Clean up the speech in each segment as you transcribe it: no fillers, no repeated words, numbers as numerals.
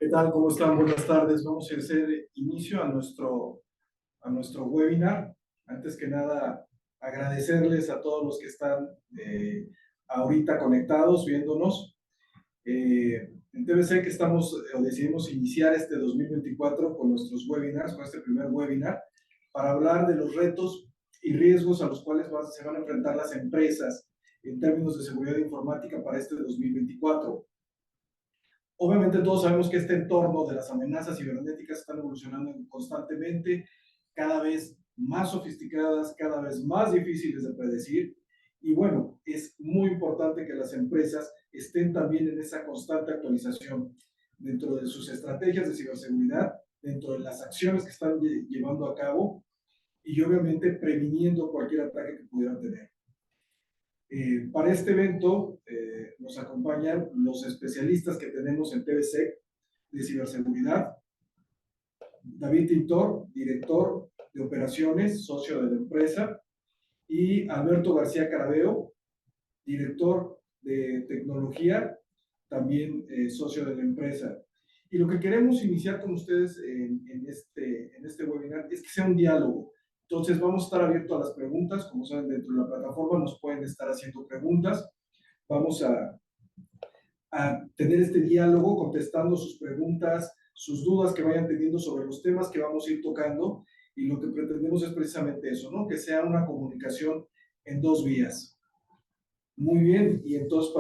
¿Qué tal? ¿Cómo están? Buenas tardes. Vamos a hacer inicio a nuestro webinar. Antes que nada, agradecerles a todos los que están ahorita conectados, viéndonos. En TVC que estamos o decidimos iniciar este 2024 con nuestros webinars, con este primer webinar, para hablar de los retos y riesgos a los cuales se van a enfrentar las empresas en términos de seguridad informática para este 2024. Obviamente todos sabemos que este entorno de las amenazas cibernéticas están evolucionando constantemente, cada vez más sofisticadas, cada vez más difíciles de predecir. Y bueno, es muy importante que las empresas estén también en esa constante actualización dentro de sus estrategias de ciberseguridad, dentro de las acciones que están llevando a cabo y obviamente previniendo cualquier ataque que pudieran tener. Para este evento nos acompañan los especialistas que tenemos en TVC de ciberseguridad. David Tintor, director de operaciones, socio de la empresa, y Alberto García Carabeo, director de tecnología, también socio de la empresa. Y lo que queremos iniciar con ustedes en este webinar es que sea un diálogo. Entonces vamos a estar abiertos a las preguntas, como saben, dentro de la plataforma nos pueden estar haciendo preguntas. Vamos a tener este diálogo contestando sus preguntas, sus dudas que vayan teniendo sobre los temas que vamos a ir tocando, y lo que pretendemos es precisamente eso, ¿no? Que sea una comunicación en dos vías. Muy bien, y entonces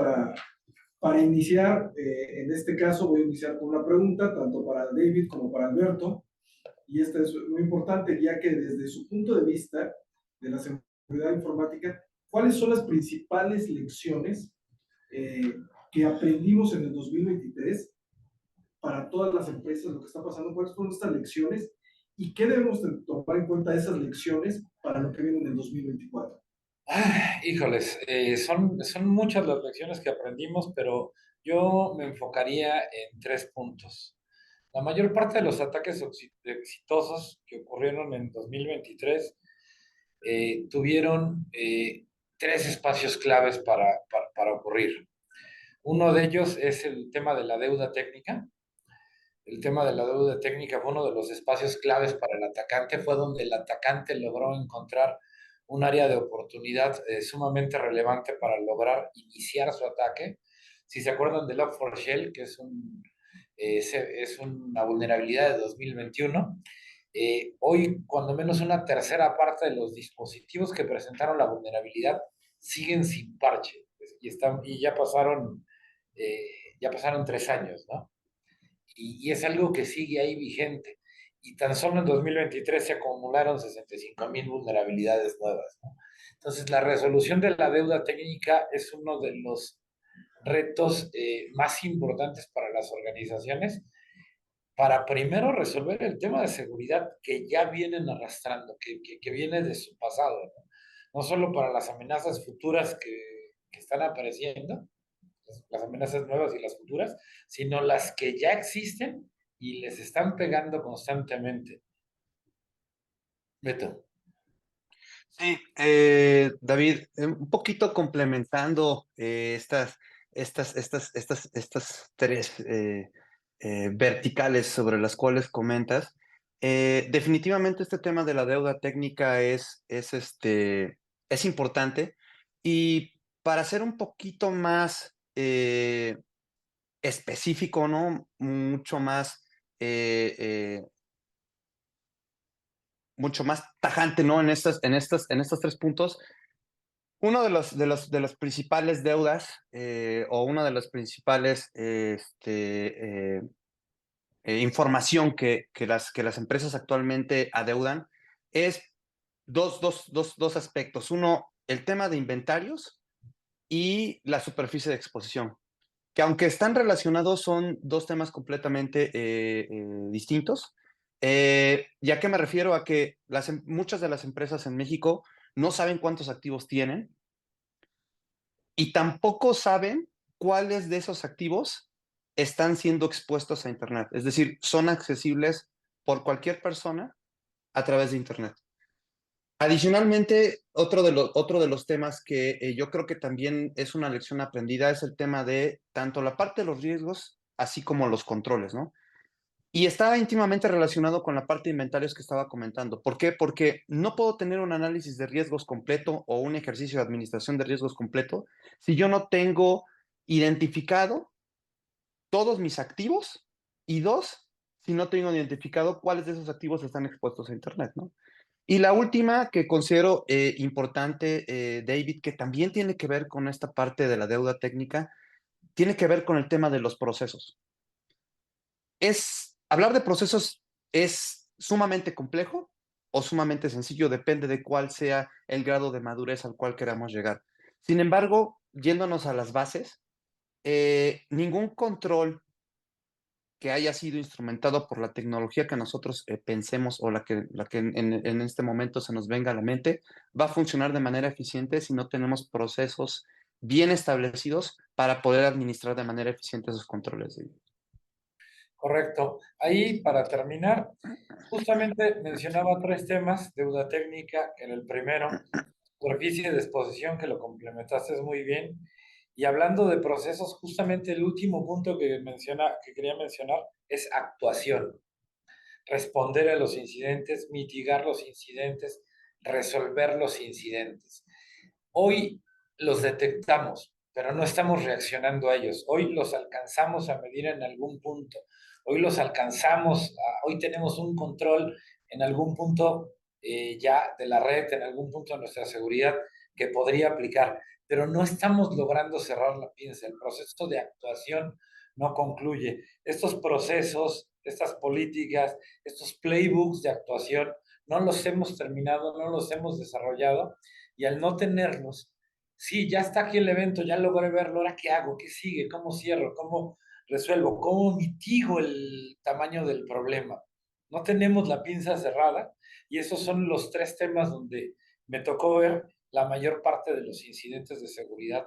para iniciar, en este caso voy a iniciar con una pregunta, tanto para David como para Alberto, y esta es muy importante, ya que desde su punto de vista de la seguridad informática, ¿cuáles son las principales lecciones eh, que aprendimos en el 2023 para todas las empresas, lo que está pasando? ¿Cuáles fueron estas lecciones y qué debemos de tomar en cuenta de esas lecciones para lo que viene en el 2024? Híjoles, son muchas las lecciones que aprendimos, pero yo me enfocaría en tres puntos. La mayor parte de los ataques exitosos que ocurrieron en 2023 tuvieron tres espacios claves para ocurrir. Uno de ellos es el tema de la deuda técnica. El tema de la deuda técnica fue uno de los espacios claves para el atacante, fue donde el atacante logró encontrar un área de oportunidad sumamente relevante para lograr iniciar su ataque. Si se acuerdan de Log4Shell, que es una vulnerabilidad de 2021, hoy cuando menos una tercera parte de los dispositivos que presentaron la vulnerabilidad siguen sin parche y ya pasaron 3 años, ¿no? Y es algo que sigue ahí vigente. Y tan solo en 2023 se acumularon 65,000 vulnerabilidades nuevas, ¿no? Entonces, la resolución de la deuda técnica es uno de los retos más importantes para las organizaciones, para primero resolver el tema de seguridad que ya vienen arrastrando, que viene de su pasado, ¿no? No solo para las amenazas futuras que están apareciendo, las amenazas nuevas y las futuras, sino las que ya existen y les están pegando constantemente. Beto. Sí, David, un poquito complementando estas tres verticales sobre las cuales comentas. Definitivamente este tema de la deuda técnica es importante, y para ser un poquito más específico, ¿no? Mucho más tajante, ¿no? En estos tres puntos. Uno de los principales deudas, o una de las principales información que las empresas actualmente adeudan, es dos aspectos. Uno, el tema de inventarios y la superficie de exposición, que aunque están relacionados, son dos temas completamente distintos. ¿Y a qué me refiero? A que muchas de las empresas en México no saben cuántos activos tienen, y tampoco saben cuáles de esos activos están siendo expuestos a Internet. Es decir, son accesibles por cualquier persona a través de Internet. Adicionalmente, otro de los temas que yo creo que también es una lección aprendida es el tema de tanto la parte de los riesgos así como los controles, ¿no? Y estaba íntimamente relacionado con la parte de inventarios que estaba comentando. ¿Por qué? Porque no puedo tener un análisis de riesgos completo o un ejercicio de administración de riesgos completo si yo no tengo identificado todos mis activos y dos, si no tengo identificado cuáles de esos activos están expuestos a Internet, ¿no? Y la última que considero importante, David, que también tiene que ver con esta parte de la deuda técnica, tiene que ver con el tema de los procesos. Hablar de procesos es sumamente complejo o sumamente sencillo, depende de cuál sea el grado de madurez al cual queramos llegar. Sin embargo, yéndonos a las bases, ningún control que haya sido instrumentado por la tecnología que nosotros pensemos o la que en este momento se nos venga a la mente, va a funcionar de manera eficiente si no tenemos procesos bien establecidos para poder administrar de manera eficiente esos controles. Correcto. Ahí, para terminar, justamente mencionaba tres temas: deuda técnica en el primero, superficie de exposición, que lo complementaste muy bien. Y hablando de procesos, justamente el último punto que quería mencionar es actuación. Responder a los incidentes, mitigar los incidentes, resolver los incidentes. Hoy los detectamos, pero no estamos reaccionando a ellos. Hoy los alcanzamos a medir en algún punto. Hoy los alcanzamos, hoy tenemos un control en algún punto ya de la red, en algún punto de nuestra seguridad que podría aplicar, pero no estamos logrando cerrar la pinza. El proceso de actuación no concluye. Estos procesos, estas políticas, estos playbooks de actuación, no los hemos terminado, no los hemos desarrollado, y al no tenerlos, sí, ya está aquí el evento, ya logré verlo, ahora qué hago, qué sigue, cómo cierro, cómo resuelvo, cómo mitigo el tamaño del problema. No tenemos la pinza cerrada, y esos son los tres temas donde me tocó ver la mayor parte de los incidentes de seguridad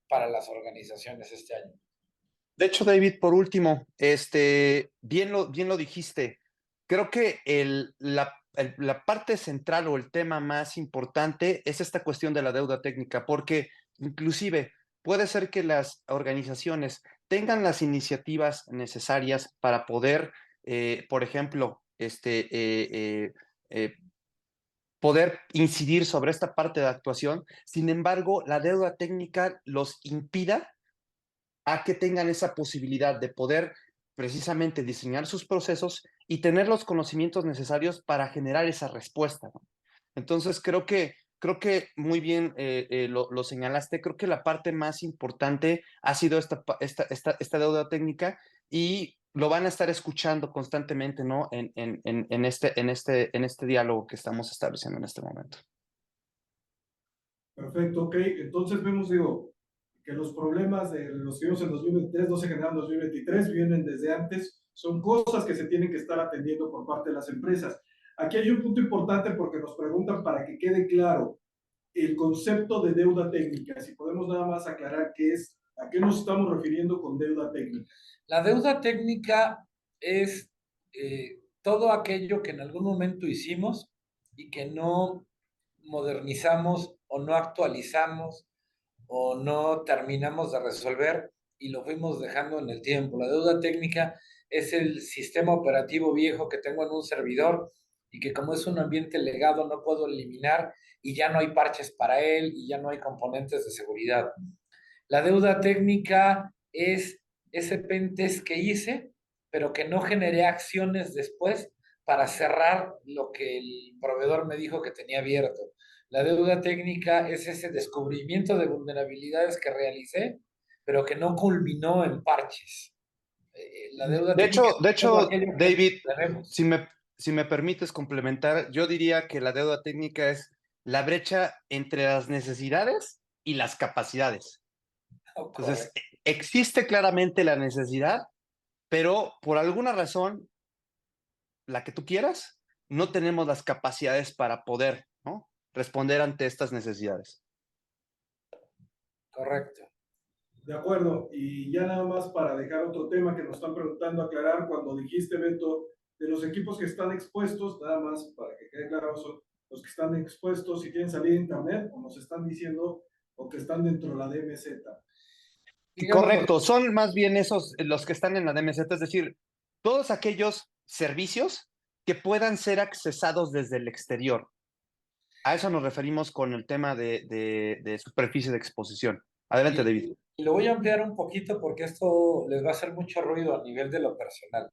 para las organizaciones este año. De hecho, David, por último, bien lo dijiste. Creo que la parte central o el tema más importante es esta cuestión de la deuda técnica, porque inclusive puede ser que las organizaciones tengan las iniciativas necesarias para poder, por ejemplo, poder incidir sobre esta parte de actuación. Sin embargo, la deuda técnica los impida a que tengan esa posibilidad de poder precisamente diseñar sus procesos y tener los conocimientos necesarios para generar esa respuesta, ¿no? Entonces, creo que muy bien lo señalaste. Creo que la parte más importante ha sido esta deuda técnica, y lo van a estar escuchando constantemente, ¿no? En este diálogo que estamos estableciendo en este momento. Perfecto, ok. Entonces vemos, digo, que los problemas de los que vimos en 2023 no se generan en 2023, vienen desde antes, son cosas que se tienen que estar atendiendo por parte de las empresas. Aquí hay un punto importante porque nos preguntan para que quede claro el concepto de deuda técnica, si podemos nada más aclarar qué es, a qué nos estamos refiriendo con deuda técnica. La deuda técnica es todo aquello que en algún momento hicimos y que no modernizamos o no actualizamos o no terminamos de resolver y lo fuimos dejando en el tiempo. La deuda técnica es el sistema operativo viejo que tengo en un servidor y que, como es un ambiente legado, no puedo eliminar, y ya no hay parches para él y ya no hay componentes de seguridad. La deuda técnica es ese pentest que hice, pero que no generé acciones después para cerrar lo que el proveedor me dijo que tenía abierto. La deuda técnica es ese descubrimiento de vulnerabilidades que realicé, pero que no culminó en parches. La deuda De técnica hecho, de es todo hecho, aquello que David, tenemos. si me permites complementar, yo diría que la deuda técnica es la brecha entre las necesidades y las capacidades. Oh, Entonces, correcto. existe claramente la necesidad, pero por alguna razón, la que tú quieras, no tenemos las capacidades para poder, ¿no?, responder ante estas necesidades. Correcto. De acuerdo, y ya nada más para dejar otro tema que nos están preguntando aclarar, cuando dijiste, Beto, de los equipos que están expuestos, nada más para que quede claro, son los que están expuestos si quieren salir a internet, o nos están diciendo, o que están dentro de la DMZ. Digámoslo. Correcto, son más bien esos los que están en la DMZ, es decir, todos aquellos servicios que puedan ser accesados desde el exterior. A eso nos referimos con el tema de superficie de exposición. Adelante, David. Y lo voy a ampliar un poquito porque esto les va a hacer mucho ruido a nivel de lo personal.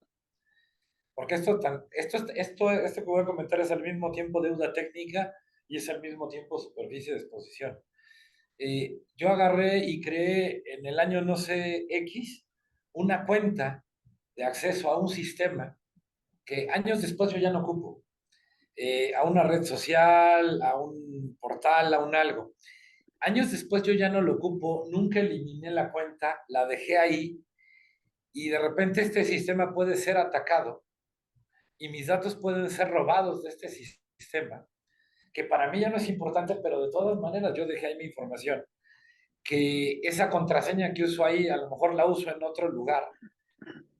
Porque esto que voy a comentar es al mismo tiempo deuda técnica y es al mismo tiempo superficie de exposición. Yo agarré y creé en el año no sé X una cuenta de acceso a un sistema que años después yo ya no ocupo, a una red social, a un portal, a un algo. Años después yo ya no lo ocupo, nunca eliminé la cuenta, la dejé ahí y de repente este sistema puede ser atacado y mis datos pueden ser robados de este sistema, que para mí ya no es importante, pero de todas maneras yo dejé ahí mi información, que esa contraseña que uso ahí a lo mejor la uso en otro lugar.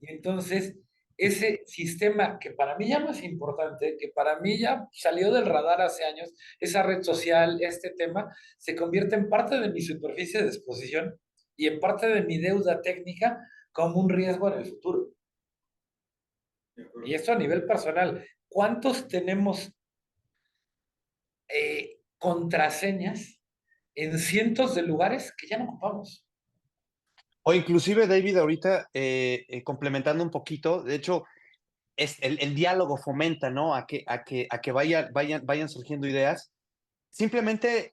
Y entonces ese sistema que para mí ya no es importante, que para mí ya salió del radar hace años, esa red social, este tema, se convierte en parte de mi superficie de exposición y en parte de mi deuda técnica como un riesgo en el futuro. Y esto a nivel personal. ¿Cuántos tenemos contraseñas en cientos de lugares que ya no ocupamos? O inclusive, David, ahorita complementando un poquito, de hecho, el diálogo fomenta, ¿no? A que vayan surgiendo ideas. Simplemente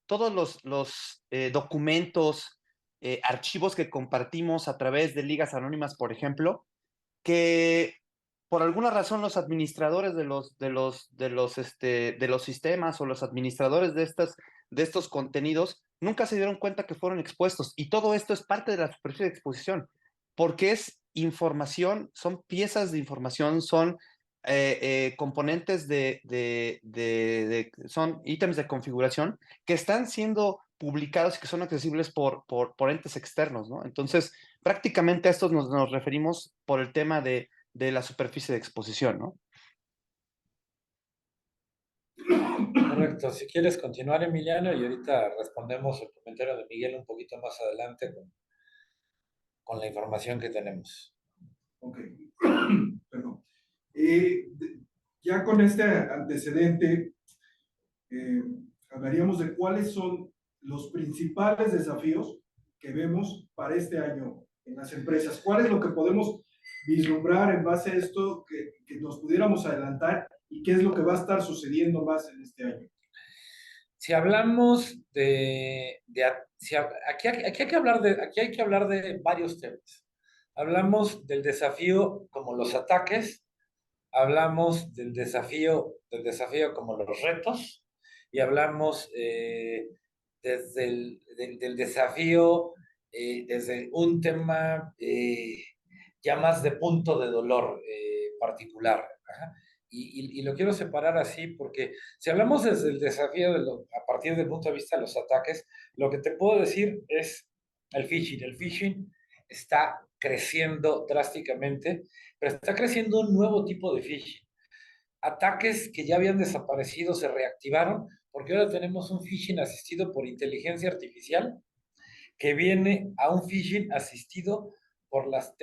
todos los documentos, archivos que compartimos a través de ligas anónimas, por ejemplo, que por alguna razón los administradores de los sistemas o los administradores de estos contenidos nunca se dieron cuenta que fueron expuestos. Y todo esto es parte de la superficie de exposición, porque es información, son piezas de información, son componentes son ítems de configuración que están siendo publicados y que son accesibles por entes externos, ¿no? Entonces, prácticamente a estos nos referimos por el tema de la superficie de exposición, ¿no? Correcto. Si quieres continuar, Emiliano, y ahorita respondemos el comentario de Miguel un poquito más adelante con la información que tenemos. Ok, perdón. Ya con este antecedente, hablaríamos de cuáles son los principales desafíos que vemos para este año en las empresas. ¿Cuál es lo que podemos vislumbrar en base a esto que nos pudiéramos adelantar y qué es lo que va a estar sucediendo más en este año? Si hablamos aquí hay que hablar de varios temas. Hablamos del desafío como los ataques, hablamos del desafío como los retos, y hablamos del desafío desde un tema ya más de punto de dolor particular. Ajá. Y lo quiero separar así porque si hablamos desde el desafío a partir del punto de vista de los ataques, lo que te puedo decir es el phishing. El phishing está creciendo drásticamente, pero está creciendo un nuevo tipo de phishing. Ataques que ya habían desaparecido se reactivaron porque ahora tenemos un phishing asistido por inteligencia artificial que viene a un phishing asistido por las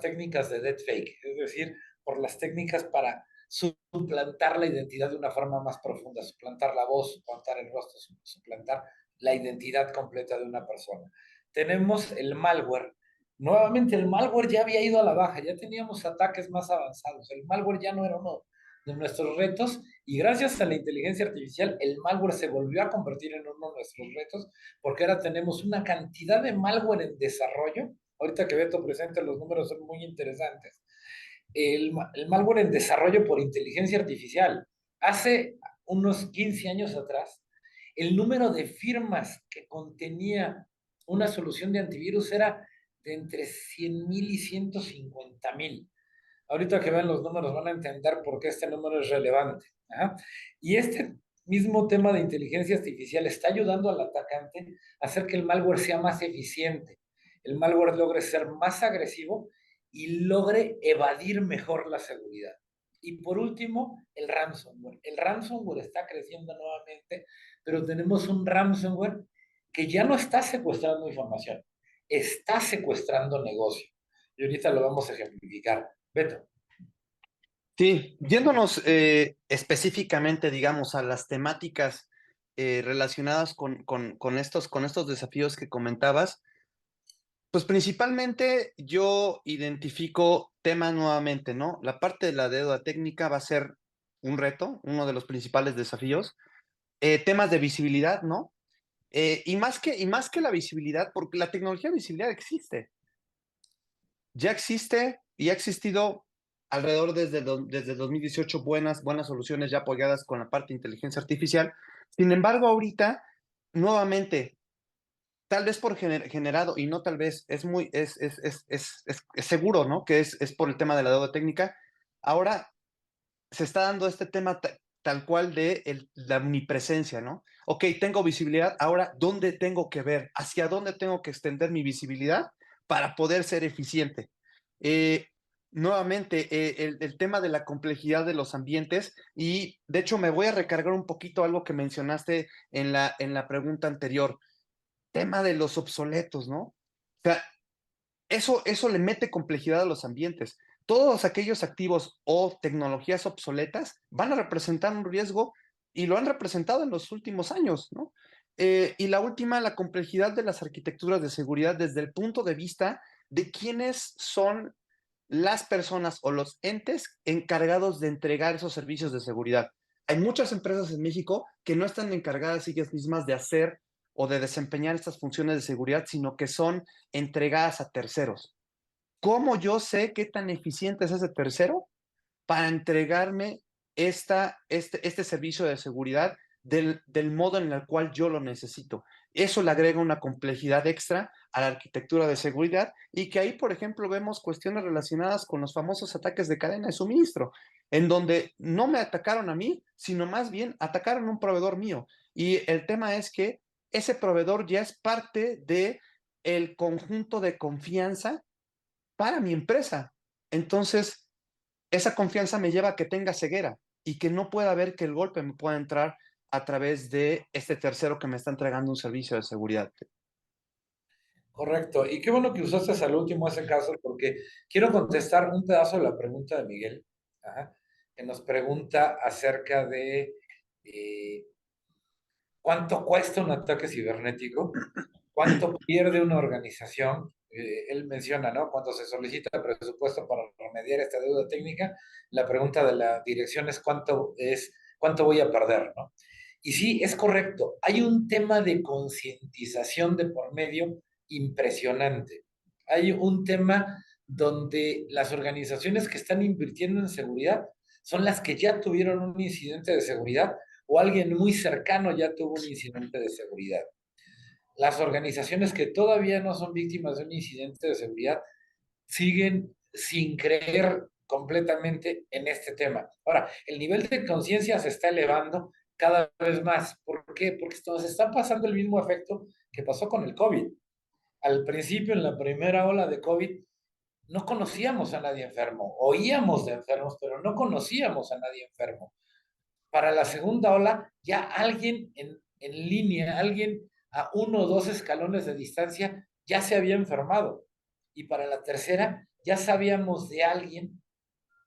técnicas de deepfake, es decir, por las técnicas para suplantar la identidad de una forma más profunda, suplantar la voz, suplantar el rostro, suplantar la identidad completa de una persona. Tenemos el malware. Nuevamente, el malware ya había ido a la baja, ya teníamos ataques más avanzados. El malware ya no era uno de nuestros retos y gracias a la inteligencia artificial, el malware se volvió a convertir en uno de nuestros retos porque ahora tenemos una cantidad de malware en desarrollo. Ahorita que Beto presenta los números son muy interesantes. El malware en desarrollo por inteligencia artificial. Hace unos 15 años atrás, el número de firmas que contenía una solución de antivirus era de entre 100,000 y 150,000. Ahorita que vean los números van a entender por qué este número es relevante. ¿Ah? Y este mismo tema de inteligencia artificial está ayudando al atacante a hacer que el malware sea más eficiente, el malware logre ser más agresivo y logre evadir mejor la seguridad. Y por último, el ransomware. El ransomware está creciendo nuevamente, pero tenemos un ransomware que ya no está secuestrando información, está secuestrando negocio. Y ahorita lo vamos a ejemplificar. Beto. Sí, yéndonos específicamente, digamos, a las temáticas relacionadas con estos desafíos que comentabas, pues principalmente yo identifico temas nuevamente, ¿no? La parte de la deuda técnica va a ser un reto, uno de los principales desafíos. Temas de visibilidad, ¿no? Y más que la visibilidad, porque la tecnología de visibilidad existe. Ya existe y ha existido alrededor desde 2018 buenas soluciones ya apoyadas con la parte de inteligencia artificial. Sin embargo, ahorita, nuevamente, tal vez por generado, y no tal vez, es seguro, ¿no? Que es por el tema de la deuda técnica. Ahora se está dando este tema tal cual de la omnipresencia, ¿no? Ok, tengo visibilidad, ahora, ¿dónde tengo que ver? ¿Hacia dónde tengo que extender mi visibilidad para poder ser eficiente? Eh, nuevamente, el tema de la complejidad de los ambientes, y de hecho me voy a recargar un poquito algo que mencionaste en la pregunta anterior, tema de los obsoletos, ¿no? O sea, eso le mete complejidad a los ambientes. Todos aquellos activos o tecnologías obsoletas van a representar un riesgo y lo han representado en los últimos años, ¿no? Y la última, la complejidad de las arquitecturas de seguridad desde el punto de vista de quiénes son las personas o los entes encargados de entregar esos servicios de seguridad. Hay muchas empresas en México que no están encargadas ellas mismas de hacer o de desempeñar estas funciones de seguridad, sino que son entregadas a terceros. ¿Cómo yo sé qué tan eficiente es ese tercero para entregarme este servicio de seguridad del modo en el cual yo lo necesito? Eso le agrega una complejidad extra a la arquitectura de seguridad y que ahí, por ejemplo, vemos cuestiones relacionadas con los famosos ataques de cadena de suministro, en donde no me atacaron a mí, sino más bien atacaron a un proveedor mío. Y el tema es que ese proveedor ya es parte de el conjunto de confianza para mi empresa. Entonces, esa confianza me lleva a que tenga ceguera y que no pueda ver que el golpe me pueda entrar a través de este tercero que me está entregando un servicio de seguridad. Correcto. Y qué bueno que usaste al último ese caso, porque quiero contestar un pedazo de la pregunta de Miguel, ajá, que nos pregunta acerca de cuánto cuesta un ataque cibernético, cuánto pierde una organización. Él menciona, ¿no? Cuando se solicita presupuesto para remediar esta deuda técnica, la pregunta de la dirección es cuánto voy a perder, ¿no? Y sí, es correcto. Hay un tema de concientización de por medio impresionante. Hay un tema donde las organizaciones que están invirtiendo en seguridad son las que ya tuvieron un incidente de seguridad o alguien muy cercano ya tuvo un incidente de seguridad. Las organizaciones que todavía no son víctimas de un incidente de seguridad siguen sin creer completamente en este tema. Ahora, el nivel de conciencia se está elevando cada vez más. ¿Por qué? Porque nos está pasando el mismo efecto que pasó con el COVID. Al principio, en la primera ola de COVID, no conocíamos a nadie enfermo, oíamos de enfermos, pero no conocíamos a nadie enfermo. Para la segunda ola, ya alguien en línea, alguien a 1 o 2 escalones de distancia, ya se había enfermado. Y para la tercera, ya sabíamos de alguien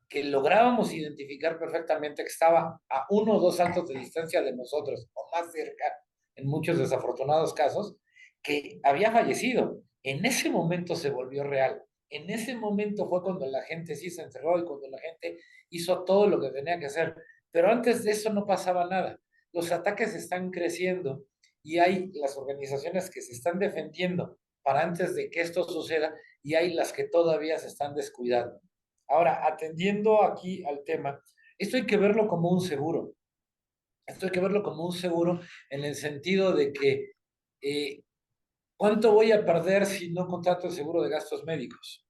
que lográbamos identificar perfectamente que estaba a 1 o 2 saltos de distancia de nosotros, o más cerca, en muchos desafortunados casos, que había fallecido. En ese momento se volvió real. En ese momento fue cuando la gente sí se encerró y cuando la gente hizo todo lo que tenía que hacer. Pero antes de eso no pasaba nada. Los ataques están creciendo y hay las organizaciones que se están defendiendo para antes de que esto suceda y hay las que todavía se están descuidando. Ahora, atendiendo aquí al tema, esto hay que verlo como un seguro. Esto hay que verlo como un seguro en el sentido de que, eh, ¿cuánto voy a perder si no contrato el seguro de gastos médicos?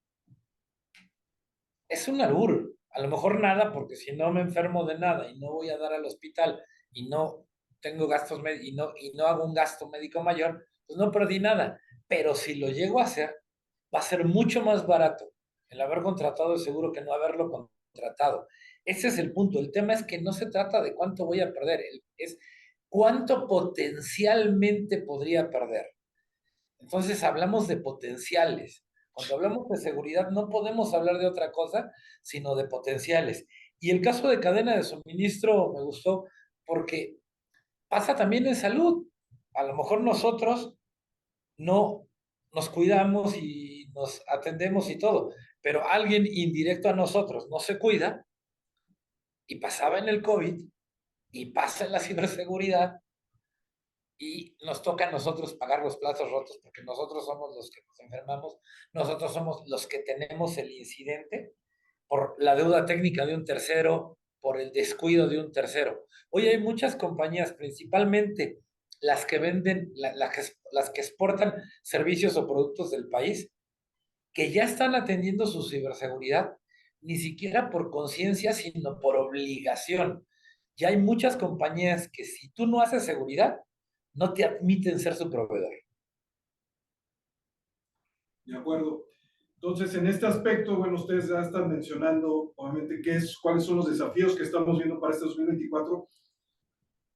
Es un albur. A lo mejor nada, porque si no me enfermo de nada y no voy a dar al hospital y no tengo gastos y no hago un gasto médico mayor, pues no perdí nada. Pero si lo llego a hacer, va a ser mucho más barato el haber contratado el seguro que no haberlo contratado. Ese es el punto. El tema es que no se trata de cuánto voy a perder, es cuánto potencialmente podría perder. Entonces hablamos de potenciales. Cuando hablamos de seguridad no podemos hablar de otra cosa, sino de potenciales. Y el caso de cadena de suministro me gustó porque pasa también en salud. A lo mejor nosotros no nos cuidamos y nos atendemos y todo, pero alguien indirecto a nosotros no se cuida y pasaba en el COVID y pasa en la ciberseguridad y nos toca a nosotros pagar los platos rotos porque nosotros somos los que nos enfermamos, nosotros somos los que tenemos el incidente por la deuda técnica de un tercero, por el descuido de un tercero. Hoy hay muchas compañías, principalmente las que venden, las que exportan servicios o productos del país, que ya están atendiendo su ciberseguridad, ni siquiera por conciencia, sino por obligación. Ya hay muchas compañías que si tú no haces seguridad, no te admiten ser su proveedor. De acuerdo. Entonces, en este aspecto, bueno, ustedes ya están mencionando, obviamente, cuáles son los desafíos que estamos viendo para este 2024.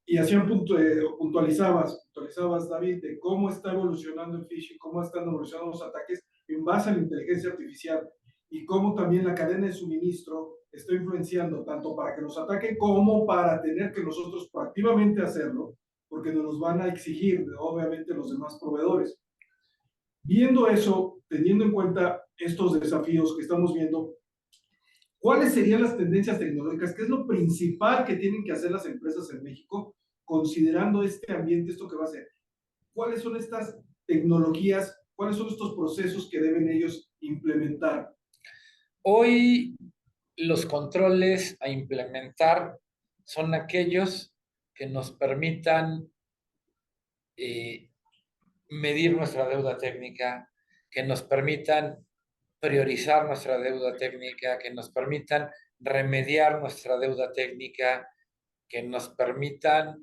Y hacían puntualizabas, David, de cómo está evolucionando el phishing, cómo están evolucionando los ataques en base a la inteligencia artificial y cómo también la cadena de suministro está influenciando tanto para que nos ataquen como para tener que nosotros proactivamente hacerlo, porque nos van a exigir, obviamente, los demás proveedores. Viendo eso, teniendo en cuenta estos desafíos que estamos viendo, ¿cuáles serían las tendencias tecnológicas? ¿Qué es lo principal que tienen que hacer las empresas en México considerando este ambiente, esto que va a ser? ¿Cuáles son estas tecnologías? ¿Cuáles son estos procesos que deben ellos implementar? Hoy los controles a implementar son aquellos que nos permitan medir nuestra deuda técnica, que nos permitan priorizar nuestra deuda técnica, que nos permitan remediar nuestra deuda técnica, que nos permitan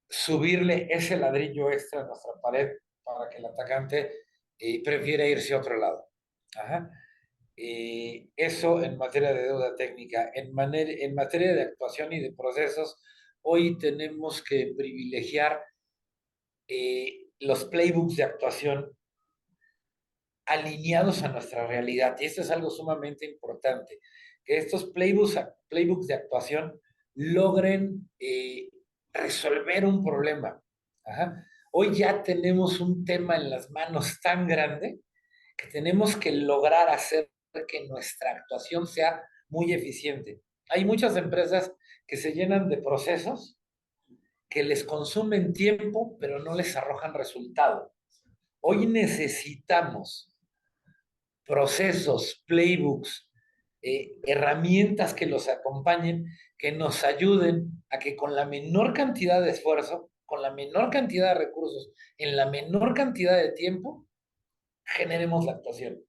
subirle ese ladrillo extra a nuestra pared para que el atacante prefiera irse a otro lado. Ajá. Eso en materia de deuda técnica. En materia de actuación y de procesos, hoy tenemos que privilegiar los playbooks de actuación alineados a nuestra realidad. Y esto es algo sumamente importante, que estos playbooks de actuación logren resolver un problema. Ajá. Hoy ya tenemos un tema en las manos tan grande que tenemos que lograr hacer que nuestra actuación sea muy eficiente. Hay muchas empresas que se llenan de procesos que les consumen tiempo, pero no les arrojan resultado. Hoy necesitamos procesos, playbooks, herramientas que los acompañen, que nos ayuden a que con la menor cantidad de esfuerzo, con la menor cantidad de recursos, en la menor cantidad de tiempo, generemos la actuación.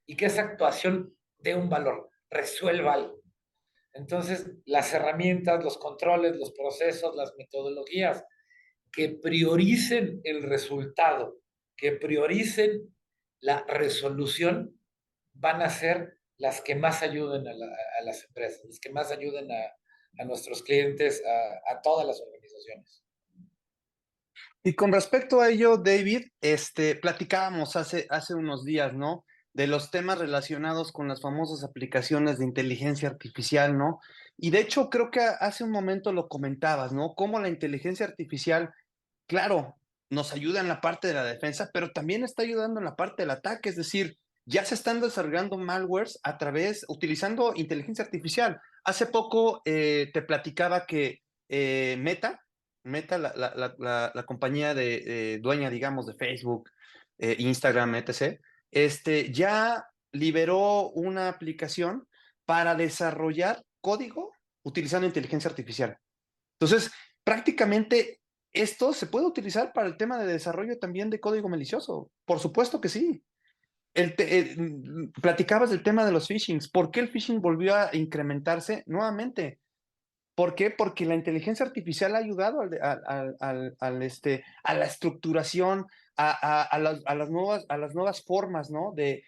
Y que esa actuación dé un valor, resuelva algo. Entonces, las herramientas, los controles, los procesos, las metodologías que prioricen el resultado, que prioricen la resolución, van a ser las que más ayuden a las empresas, las que más ayuden a nuestros clientes, a todas las organizaciones. Y con respecto a ello, David, platicábamos hace unos días, ¿no? De los temas relacionados con las famosas aplicaciones de inteligencia artificial, ¿no? Y de hecho, creo que hace un momento lo comentabas, ¿no? Cómo la inteligencia artificial, claro, nos ayuda en la parte de la defensa, pero también está ayudando en la parte del ataque, es decir, ya se están desarrollando malwares utilizando inteligencia artificial. Hace poco te platicaba que Meta, la compañía dueña, digamos, de Facebook, Instagram, etc., ya liberó una aplicación para desarrollar código utilizando inteligencia artificial. Entonces, prácticamente esto se puede utilizar para el tema de desarrollo también de código malicioso. Por supuesto que sí. Platicabas del tema de los phishings. ¿Por qué el phishing volvió a incrementarse nuevamente? ¿Por qué? Porque la inteligencia artificial ha ayudado a la estructuración, a las nuevas formas, ¿no? De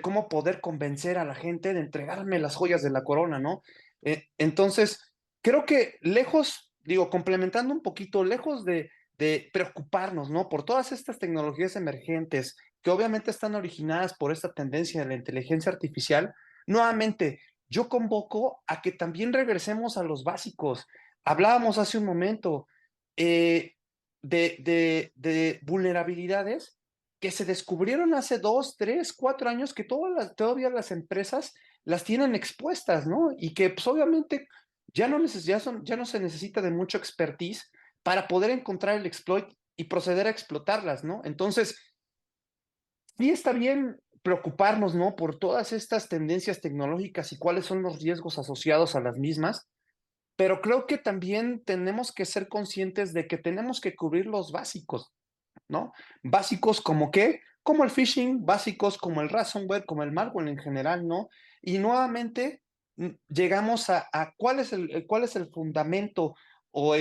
cómo poder convencer a la gente de entregarme las joyas de la corona, ¿no? Entonces, creo que complementando un poquito, lejos de preocuparnos, ¿no? Por todas estas tecnologías emergentes que obviamente están originadas por esta tendencia de la inteligencia artificial, nuevamente, yo convoco a que también regresemos a los básicos. Hablábamos hace un momento de vulnerabilidades que se descubrieron hace 2, 3, 4 años que todavía las empresas las tienen expuestas, ¿no? Y que pues, obviamente ya no se necesita de mucho expertise para poder encontrar el exploit y proceder a explotarlas, ¿no? Entonces, sí está bien preocuparnos, ¿no? Por todas estas tendencias tecnológicas y cuáles son los riesgos asociados a las mismas, pero creo que también tenemos que ser conscientes de que tenemos que cubrir los básicos, ¿no? Básicos como qué, como el phishing, básicos como el ransomware, como el malware en general, ¿no? Y nuevamente llegamos a cuál es el fundamento o,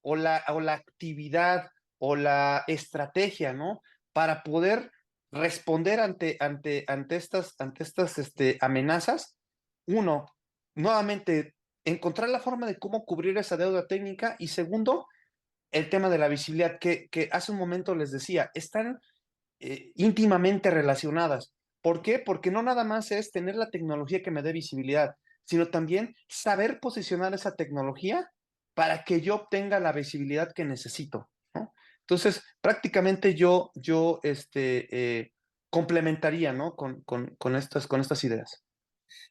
o la actividad o la estrategia, ¿no? Para poder responder ante estas amenazas. Uno, nuevamente, encontrar la forma de cómo cubrir esa deuda técnica y segundo, el tema de la visibilidad, que hace un momento les decía, están íntimamente relacionadas. ¿Por qué? Porque no nada más es tener la tecnología que me dé visibilidad, sino también saber posicionar esa tecnología para que yo obtenga la visibilidad que necesito, ¿no? Entonces, prácticamente complementaría, ¿no? Con estas ideas.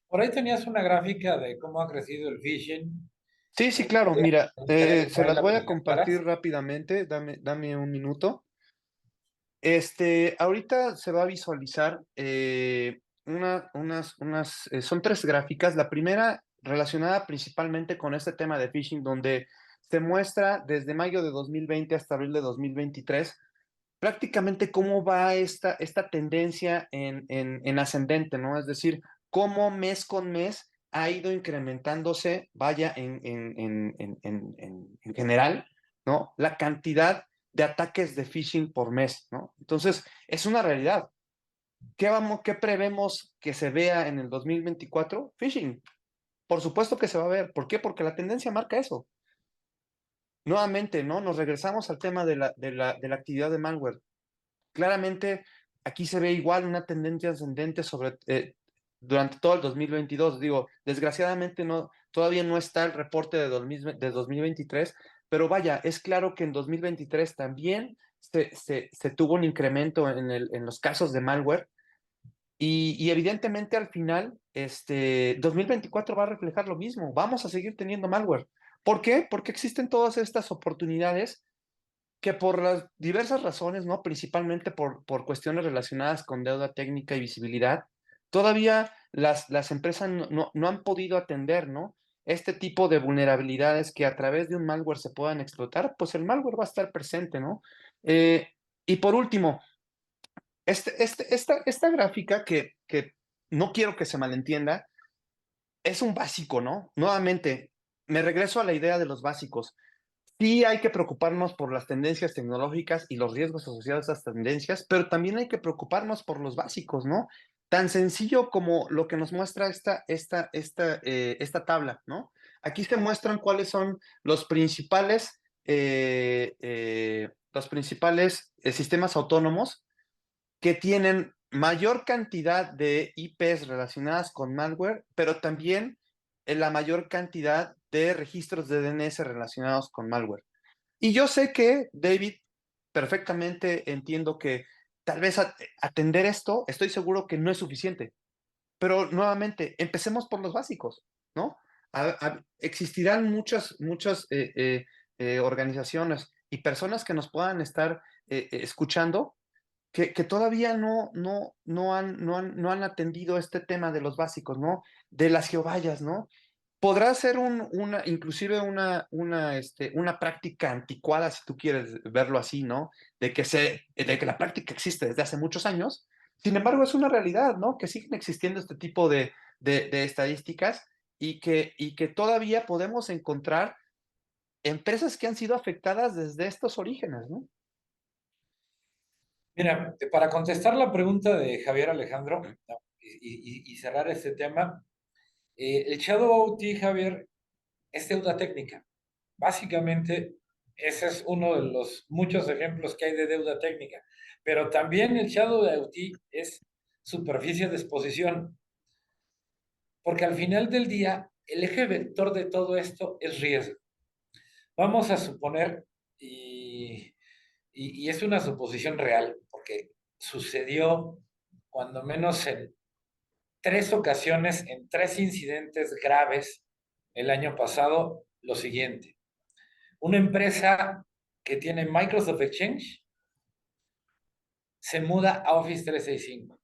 Por ahí tenías una gráfica de cómo ha crecido el phishing. Sí, sí, claro. Mira, Me gustaría que se por ahí las la voy a compartir presentaras. rápidamente. Dame un minuto. Ahorita se va a visualizar son tres gráficas. La primera relacionada principalmente con este tema de phishing, donde se muestra desde mayo de 2020 hasta abril de 2023 prácticamente cómo va esta tendencia en ascendente, ¿no? Es decir, cómo mes con mes ha ido incrementándose, vaya, en general, ¿no? La cantidad de ataques de phishing por mes, ¿no? Entonces, es una realidad. ¿Qué prevemos que se vea en el 2024? Phishing. Por supuesto que se va a ver. ¿Por qué? Porque la tendencia marca eso. Nuevamente, ¿no? Nos regresamos al tema de la actividad de malware. Claramente, aquí se ve igual una tendencia ascendente durante todo el 2022. Digo, desgraciadamente todavía no está el reporte de 2023, pero vaya, es claro que en 2023 también se tuvo un incremento en los casos de malware y evidentemente al final, 2024 va a reflejar lo mismo. Vamos a seguir teniendo malware. ¿Por qué? Porque existen todas estas oportunidades que por las diversas razones, ¿no? Principalmente por cuestiones relacionadas con deuda técnica y visibilidad, todavía las empresas no han podido atender, ¿no? Este tipo de vulnerabilidades que a través de un malware se puedan explotar, pues el malware va a estar presente, ¿no? Y por último, esta gráfica que no quiero que se malentienda, es un básico, ¿no? Nuevamente, me regreso a la idea de los básicos. Sí hay que preocuparnos por las tendencias tecnológicas y los riesgos asociados a esas tendencias, pero también hay que preocuparnos por los básicos, ¿no? Tan sencillo como lo que nos muestra esta tabla, ¿no? Aquí se muestran cuáles son los principales sistemas autónomos que tienen mayor cantidad de IPs relacionadas con malware, pero también la mayor cantidad de registros de DNS relacionados con malware. Y yo sé que, David, perfectamente entiendo que tal vez atender esto, estoy seguro que no es suficiente, pero nuevamente, empecemos por los básicos, ¿no? Existirán muchas organizaciones y personas que nos puedan estar escuchando que todavía no han atendido este tema de los básicos, ¿no? De las geovallas, ¿no? Podrá ser inclusive una práctica anticuada, si tú quieres verlo así, ¿no? De que la práctica existe desde hace muchos años. Sin embargo, es una realidad, ¿no? Que siguen existiendo este tipo de estadísticas y que todavía podemos encontrar empresas que han sido afectadas desde estos orígenes, ¿no? Mira, para contestar la pregunta de Javier Alejandro y cerrar este tema, el Shadow OT, Javier, es deuda técnica. Básicamente, ese es uno de los muchos ejemplos que hay de deuda técnica. Pero también el Shadow IoT es superficie de exposición, porque al final del día, el eje vector de todo esto es riesgo. Vamos a suponer, y es una suposición real, porque sucedió cuando menos en 3 ocasiones, en 3 incidentes graves el año pasado, lo siguiente. Una empresa que tiene Microsoft Exchange se muda a Office 365.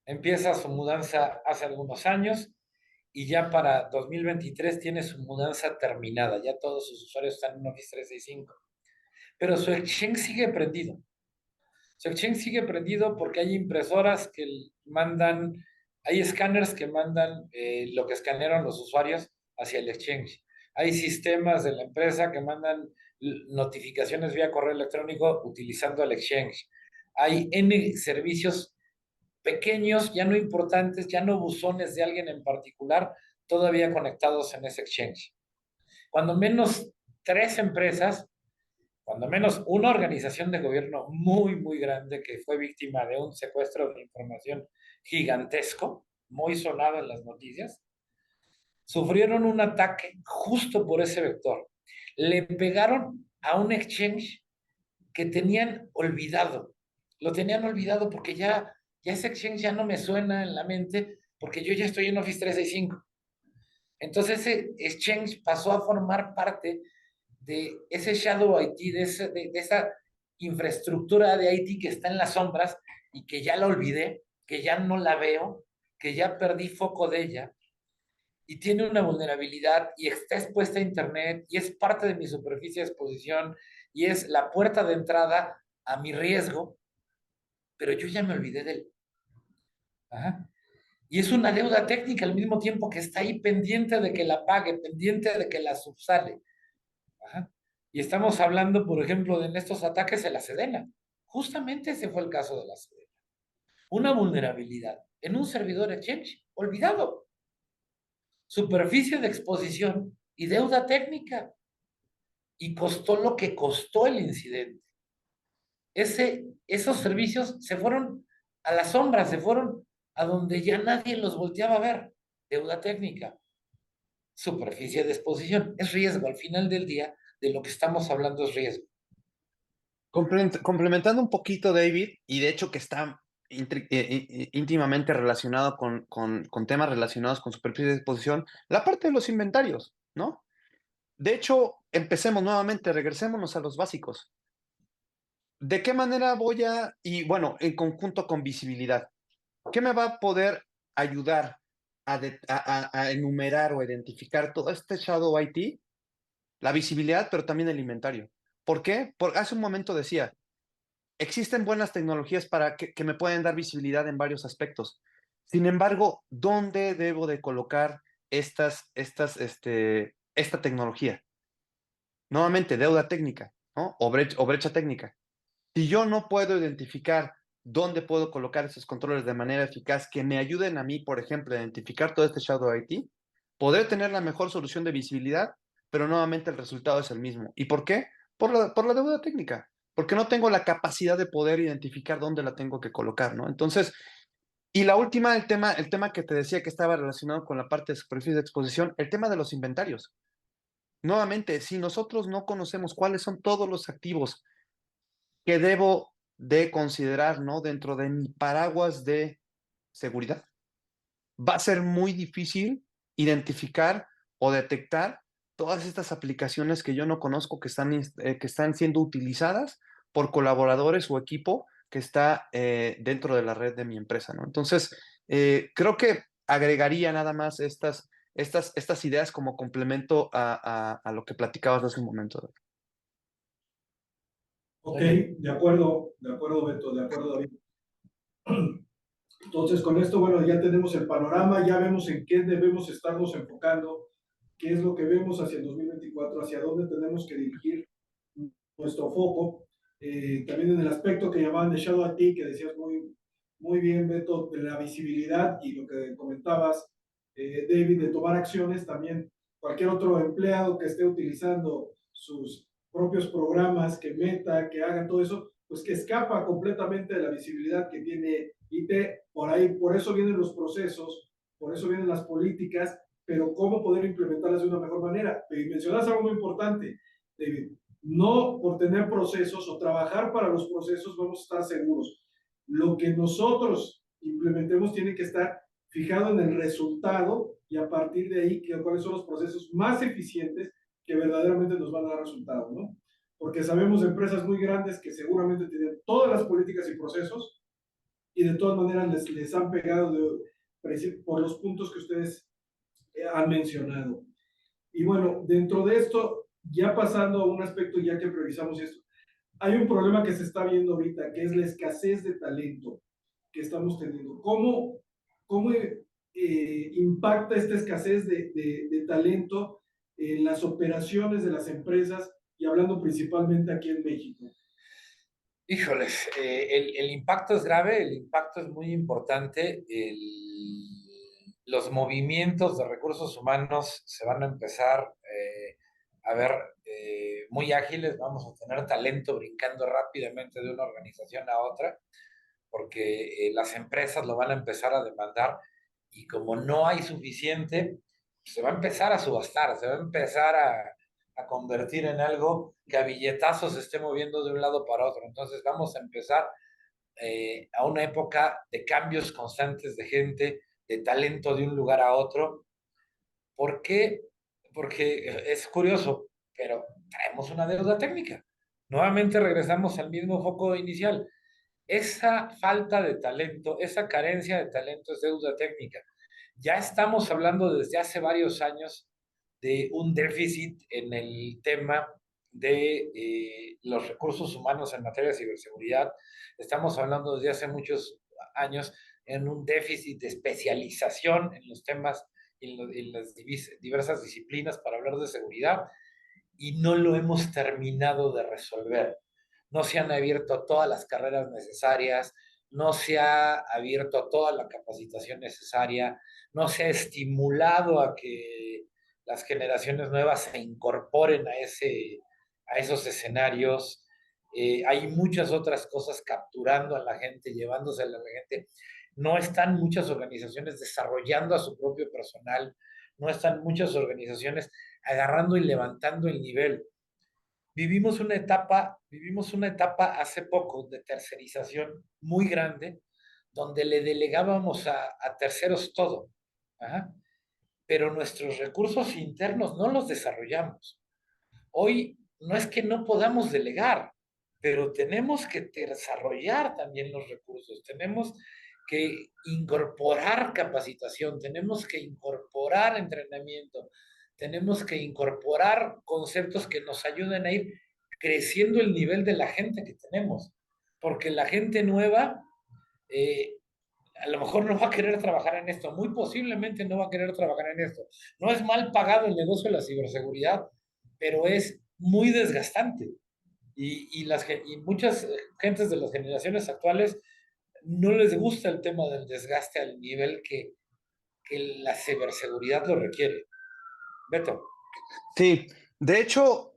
Empieza su mudanza hace algunos años y ya para 2023 tiene su mudanza terminada. Ya todos sus usuarios están en Office 365. Pero su Exchange sigue prendido. Su Exchange sigue prendido porque hay impresoras que mandan, hay escáneres que mandan lo que escanearon los usuarios hacia el Exchange. Hay sistemas de la empresa que mandan notificaciones vía correo electrónico utilizando el Exchange. Hay N servicios pequeños, ya no importantes, ya no buzones de alguien en particular, todavía conectados en ese Exchange. Cuando menos 3 empresas, cuando menos una organización de gobierno muy, muy grande que fue víctima de un secuestro de información gigantesco, muy sonado en las noticias, sufrieron un ataque justo por ese vector. Le pegaron a un exchange que tenían olvidado. Lo tenían olvidado porque ya ese exchange ya no me suena en la mente porque yo ya estoy en Office 365. Entonces ese exchange pasó a formar parte de ese Shadow IT, de esa infraestructura de IT que está en las sombras y que ya la olvidé, que ya no la veo, que ya perdí foco de ella y tiene una vulnerabilidad y está expuesta a Internet y es parte de mi superficie de exposición y es la puerta de entrada a mi riesgo, pero yo ya me olvidé de él. Ajá. Y es una deuda técnica al mismo tiempo que está ahí pendiente de que la pague, pendiente de que la subsale. Ajá. Y estamos hablando, por ejemplo, de en estos ataques de la Sedena. Justamente ese fue el caso de la Sedena. Una vulnerabilidad en un servidor Exchange, olvidado. Superficie de exposición y deuda técnica. Y costó lo que costó el incidente. Esos servicios se fueron a la sombra, se fueron a donde ya nadie los volteaba a ver. Deuda técnica, superficie de exposición. Es riesgo. Al final del día, de lo que estamos hablando es riesgo. Complementando un poquito, David, y de hecho que está íntimamente relacionado con temas relacionados con superficie de exposición, la parte de los inventarios, ¿no? De hecho, empecemos nuevamente, regresémonos a los básicos. ¿De qué manera voy y bueno, en conjunto con visibilidad, qué me va a poder ayudar a enumerar o identificar todo este Shadow IT? La visibilidad, pero también el inventario. ¿Por qué? Porque hace un momento decía, existen buenas tecnologías para que me pueden dar visibilidad en varios aspectos. Sin embargo, ¿dónde debo de colocar esta tecnología? Nuevamente, deuda técnica, ¿no? O brecha técnica. Si yo no puedo identificar dónde puedo colocar esos controles de manera eficaz que me ayuden a mí, por ejemplo, a identificar todo este Shadow IT, podré tener la mejor solución de visibilidad, pero nuevamente el resultado es el mismo. ¿Y por qué? Por la deuda técnica, porque no tengo la capacidad de poder identificar dónde la tengo que colocar, ¿no? Entonces, y la última, el tema que te decía que estaba relacionado con la parte de superficie de exposición, el tema de los inventarios. Nuevamente, si nosotros no conocemos cuáles son todos los activos que debo de considerar, ¿no? Dentro de mi paraguas de seguridad, va a ser muy difícil identificar o detectar todas estas aplicaciones que yo no conozco que están siendo utilizadas por colaboradores o equipo que está dentro de la red de mi empresa, ¿no? Entonces, creo que agregaría nada más estas ideas como complemento a lo que platicabas hace un momento. Ok, de acuerdo, Beto, de acuerdo, David. Entonces, con esto, bueno, ya tenemos el panorama, ya vemos en qué debemos estarnos enfocando, qué es lo que vemos hacia el 2024, hacia dónde tenemos que dirigir nuestro foco. También en el aspecto que llamaban de Shadow IT, que decías muy bien, Beto, de la visibilidad y lo que comentabas, David, de tomar acciones también. Cualquier otro empleado que esté utilizando sus propios programas, que meta, que haga todo eso, pues que escapa completamente de la visibilidad que tiene IT. Por ahí, por eso vienen los procesos, por eso vienen las políticas, pero cómo poder implementarlas de una mejor manera. Y mencionas algo muy importante, David. No por tener procesos o trabajar para los procesos vamos a estar seguros. Lo que nosotros implementemos tiene que estar fijado en el resultado y a partir de ahí cuáles son los procesos más eficientes que verdaderamente nos van a dar resultados, ¿no? Porque sabemos de empresas muy grandes que seguramente tienen todas las políticas y procesos y de todas maneras les han pegado por los puntos que ustedes han mencionado. Y bueno, dentro de esto, ya pasando a un aspecto ya que priorizamos esto, hay un problema que se está viendo ahorita, que es la escasez de talento que estamos teniendo. ¿Cómo impacta esta escasez de talento en las operaciones de las empresas y hablando principalmente aquí en México? Híjoles, el impacto es grave, el impacto es muy importante. Los movimientos de recursos humanos se van a empezar a ver muy ágiles, vamos a tener talento brincando rápidamente de una organización a otra, porque las empresas lo van a empezar a demandar y como no hay suficiente, se va a empezar a subastar, se va a empezar a convertir en algo que a billetazos se esté moviendo de un lado para otro. Entonces vamos a empezar a una época de cambios constantes de gente, de talento de un lugar a otro. ¿Por qué? Porque es curioso, pero traemos una deuda técnica. Nuevamente regresamos al mismo foco inicial. Esa falta de talento, esa carencia de talento es deuda técnica. Ya estamos hablando desde hace varios años de un déficit en el tema de los recursos humanos en materia de ciberseguridad. Estamos hablando desde hace muchos años en un déficit de especialización en los temas y en las diversas disciplinas para hablar de seguridad y no lo hemos terminado de resolver. No se han abierto todas las carreras necesarias, no se ha abierto toda la capacitación necesaria, no se ha estimulado a que las generaciones nuevas se incorporen a esos escenarios. Hay muchas otras cosas capturando a la gente, llevándose a la gente. No están muchas organizaciones desarrollando a su propio personal, no están muchas organizaciones agarrando y levantando el nivel. Vivimos una etapa hace poco de tercerización muy grande, donde le delegábamos a terceros todo. ¿Ah? Pero nuestros recursos internos no los desarrollamos. Hoy no es que no podamos delegar, pero tenemos que desarrollar también los recursos, tenemos que incorporar capacitación, tenemos que incorporar entrenamiento, tenemos que incorporar conceptos que nos ayuden a ir creciendo el nivel de la gente que tenemos, porque la gente nueva eh, a lo mejor no va a querer trabajar en esto, muy posiblemente no va a querer trabajar en esto. No es mal pagado el negocio de la ciberseguridad, pero es muy desgastante. Y muchas gentes de las generaciones actuales no les gusta el tema del desgaste al nivel que la ciberseguridad lo requiere. Beto. Sí, de hecho,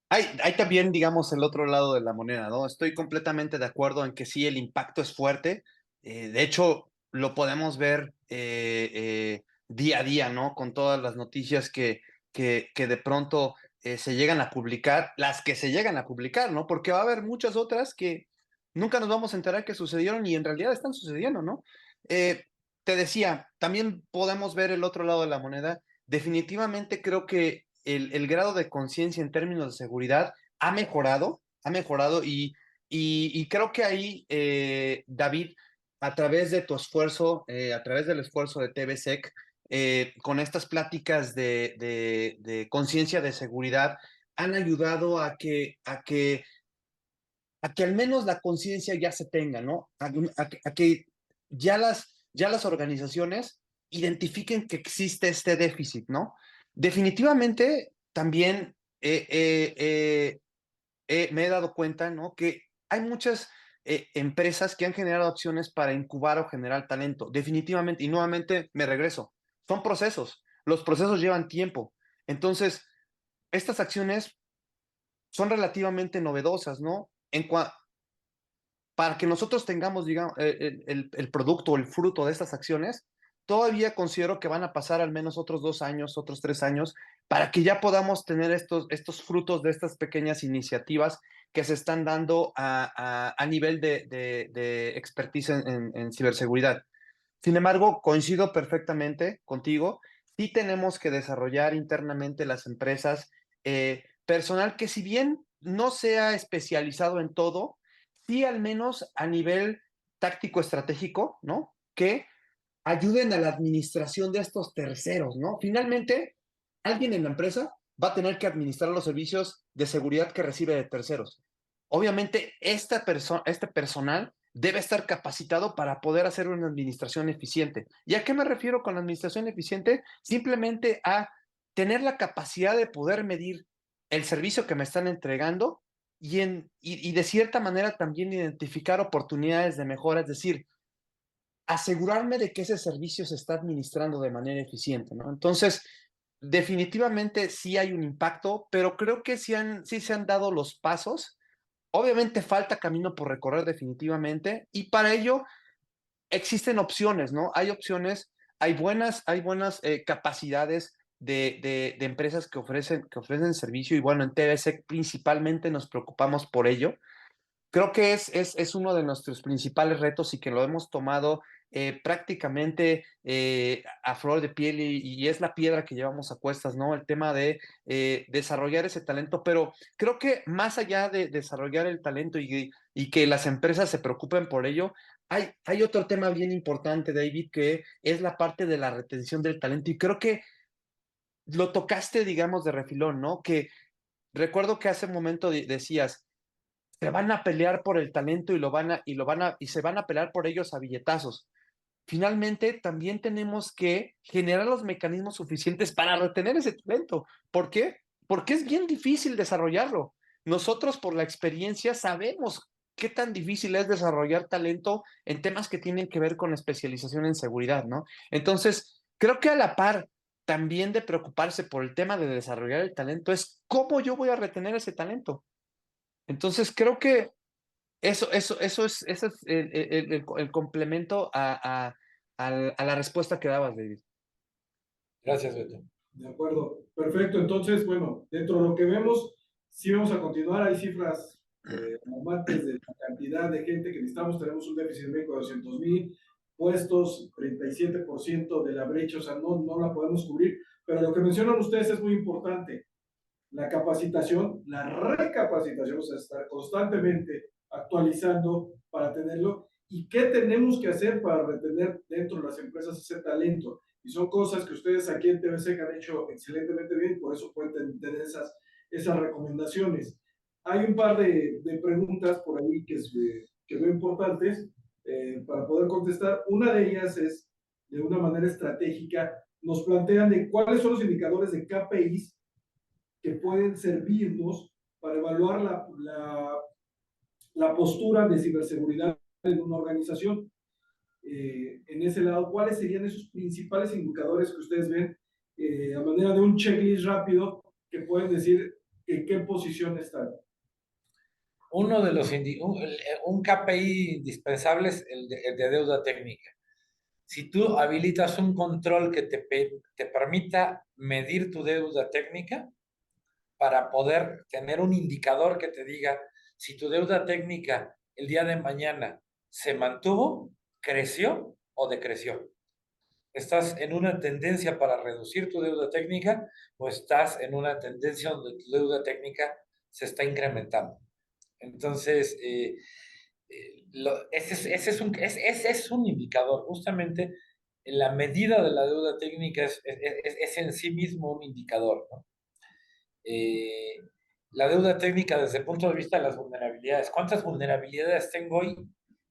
hay también, digamos, el otro lado de la moneda, ¿no? Estoy completamente de acuerdo en que sí, el impacto es fuerte. De hecho, lo podemos ver día a día, ¿no? Con todas las noticias que de pronto se llegan a publicar, las que se llegan a publicar, ¿no? Porque va a haber muchas otras que nunca nos vamos a enterar que sucedieron y en realidad están sucediendo, ¿no? Te decía, también podemos ver el otro lado de la moneda. Definitivamente creo que el grado de conciencia en términos de seguridad ha mejorado y creo que ahí, David, a través de tu esfuerzo, a través del esfuerzo de TVSEC, con estas pláticas de conciencia de seguridad, han ayudado a que al menos la conciencia ya se tenga, ¿no? A que ya las organizaciones identifiquen que existe este déficit, ¿no? Definitivamente también me he dado cuenta, ¿no? Que hay muchas empresas que han generado acciones para incubar o generar talento, definitivamente, y nuevamente me regreso, son procesos, los procesos llevan tiempo, entonces estas acciones son relativamente novedosas, ¿no? Para que nosotros tengamos, digamos, el producto o el fruto de estas acciones, todavía considero que van a pasar al menos otros 2 años, otros 3 años, para que ya podamos tener estos frutos de estas pequeñas iniciativas que se están dando a nivel de expertise en ciberseguridad. Sin embargo, coincido perfectamente contigo. Sí tenemos que desarrollar internamente las empresas personal que si bien no sea especializado en todo, sí al menos a nivel táctico estratégico, ¿no? Que ayuden a la administración de estos terceros, ¿no? Finalmente, alguien en la empresa va a tener que administrar los servicios de seguridad que recibe de terceros. Obviamente, este personal debe estar capacitado para poder hacer una administración eficiente. ¿Y a qué me refiero con la administración eficiente? Simplemente a tener la capacidad de poder medir el servicio que me están entregando y de cierta manera también identificar oportunidades de mejora, es decir, asegurarme de que ese servicio se está administrando de manera eficiente, ¿no? Entonces, definitivamente sí hay un impacto, pero creo que sí se han dado los pasos. Obviamente falta camino por recorrer definitivamente y para ello existen opciones, ¿no? Hay opciones, hay buenas capacidades de empresas que ofrecen servicio y bueno, en TBC principalmente nos preocupamos por ello. Creo que es uno de nuestros principales retos y que lo hemos tomado prácticamente a flor de piel y es la piedra que llevamos a cuestas, ¿no? El tema de desarrollar ese talento, pero creo que más allá de desarrollar el talento y que las empresas se preocupen por ello, hay otro tema bien importante, David, que es la parte de la retención del talento y creo que lo tocaste, digamos, de refilón, ¿no? Que recuerdo que hace un momento decías, se van a pelear por el talento y se van a pelear por ellos a billetazos. Finalmente, también tenemos que generar los mecanismos suficientes para retener ese talento. ¿Por qué? Porque es bien difícil desarrollarlo. Nosotros, por la experiencia, sabemos qué tan difícil es desarrollar talento en temas que tienen que ver con especialización en seguridad, ¿no? Entonces, creo que a la par también de preocuparse por el tema de desarrollar el talento es cómo yo voy a retener ese talento. Entonces, creo que eso es el complemento a la respuesta que dabas, David. Gracias, Beto. De acuerdo, perfecto. Entonces, bueno, dentro de lo que vemos, sí vamos a continuar. Hay cifras alarmantes de la cantidad de gente que necesitamos. Tenemos un déficit médico de 200,000 puestos, 37% de la brecha, o sea, no la podemos cubrir. Pero lo que mencionan ustedes es muy importante. La capacitación, la recapacitación, o sea, estar constantemente actualizando para tenerlo. ¿Y qué tenemos que hacer para retener dentro de las empresas ese talento? Y son cosas que ustedes aquí en TBC han hecho excelentemente bien, por eso pueden tener esas recomendaciones. Hay un par de preguntas por ahí que veo importantes para poder contestar. Una de ellas es, de una manera estratégica, nos plantean de cuáles son los indicadores de KPIs que pueden servirnos para evaluar la postura de ciberseguridad en una organización. En ese lado, ¿cuáles serían esos principales indicadores que ustedes ven a manera de un checklist rápido que pueden decir en qué posición están? Uno de los un KPI indispensable es el de deuda técnica. Si tú habilitas un control que te permita medir tu deuda técnica para poder tener un indicador que te diga si tu deuda técnica el día de mañana se mantuvo, creció o decreció. ¿Estás en una tendencia para reducir tu deuda técnica o estás en una tendencia donde tu deuda técnica se está incrementando? Entonces, ese es un indicador. Justamente la medida de la deuda técnica es en sí mismo un indicador, ¿no? Eh, la deuda técnica desde el punto de vista de las vulnerabilidades. ¿Cuántas vulnerabilidades tengo hoy?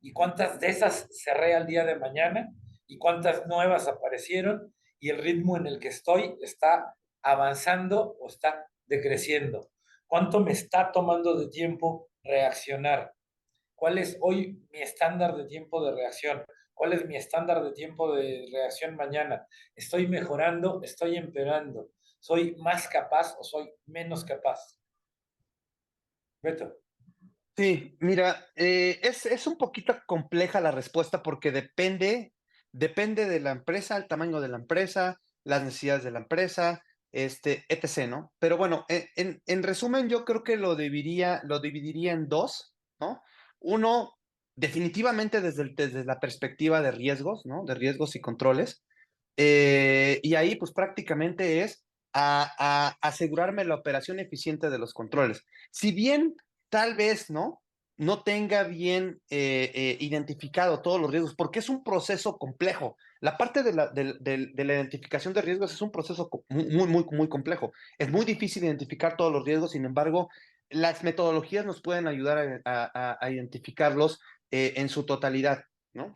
¿Y cuántas de esas cerré al día de mañana? ¿Y cuántas nuevas aparecieron? ¿Y el ritmo en el que estoy está avanzando o está decreciendo? ¿Cuánto me está tomando de tiempo reaccionar? ¿Cuál es hoy mi estándar de tiempo de reacción? ¿Cuál es mi estándar de tiempo de reacción mañana? ¿Estoy mejorando? ¿Estoy empeorando? ¿Soy más capaz o soy menos capaz? Beto. Sí, mira, es un poquito compleja la respuesta porque depende de la empresa, el tamaño de la empresa, las necesidades de la empresa, etc., ¿no? Pero bueno, en resumen, yo creo que lo dividiría en dos, ¿no? Uno, definitivamente desde la perspectiva de riesgos, ¿no? De riesgos y controles. Y ahí, pues prácticamente es a asegurarme la operación eficiente de los controles. Si bien tal vez, ¿no? No tenga bien identificado todos los riesgos, porque es un proceso complejo. La parte de la identificación de riesgos es un proceso muy complejo. Es muy difícil identificar todos los riesgos, sin embargo, las metodologías nos pueden ayudar a identificarlos en su totalidad, ¿no?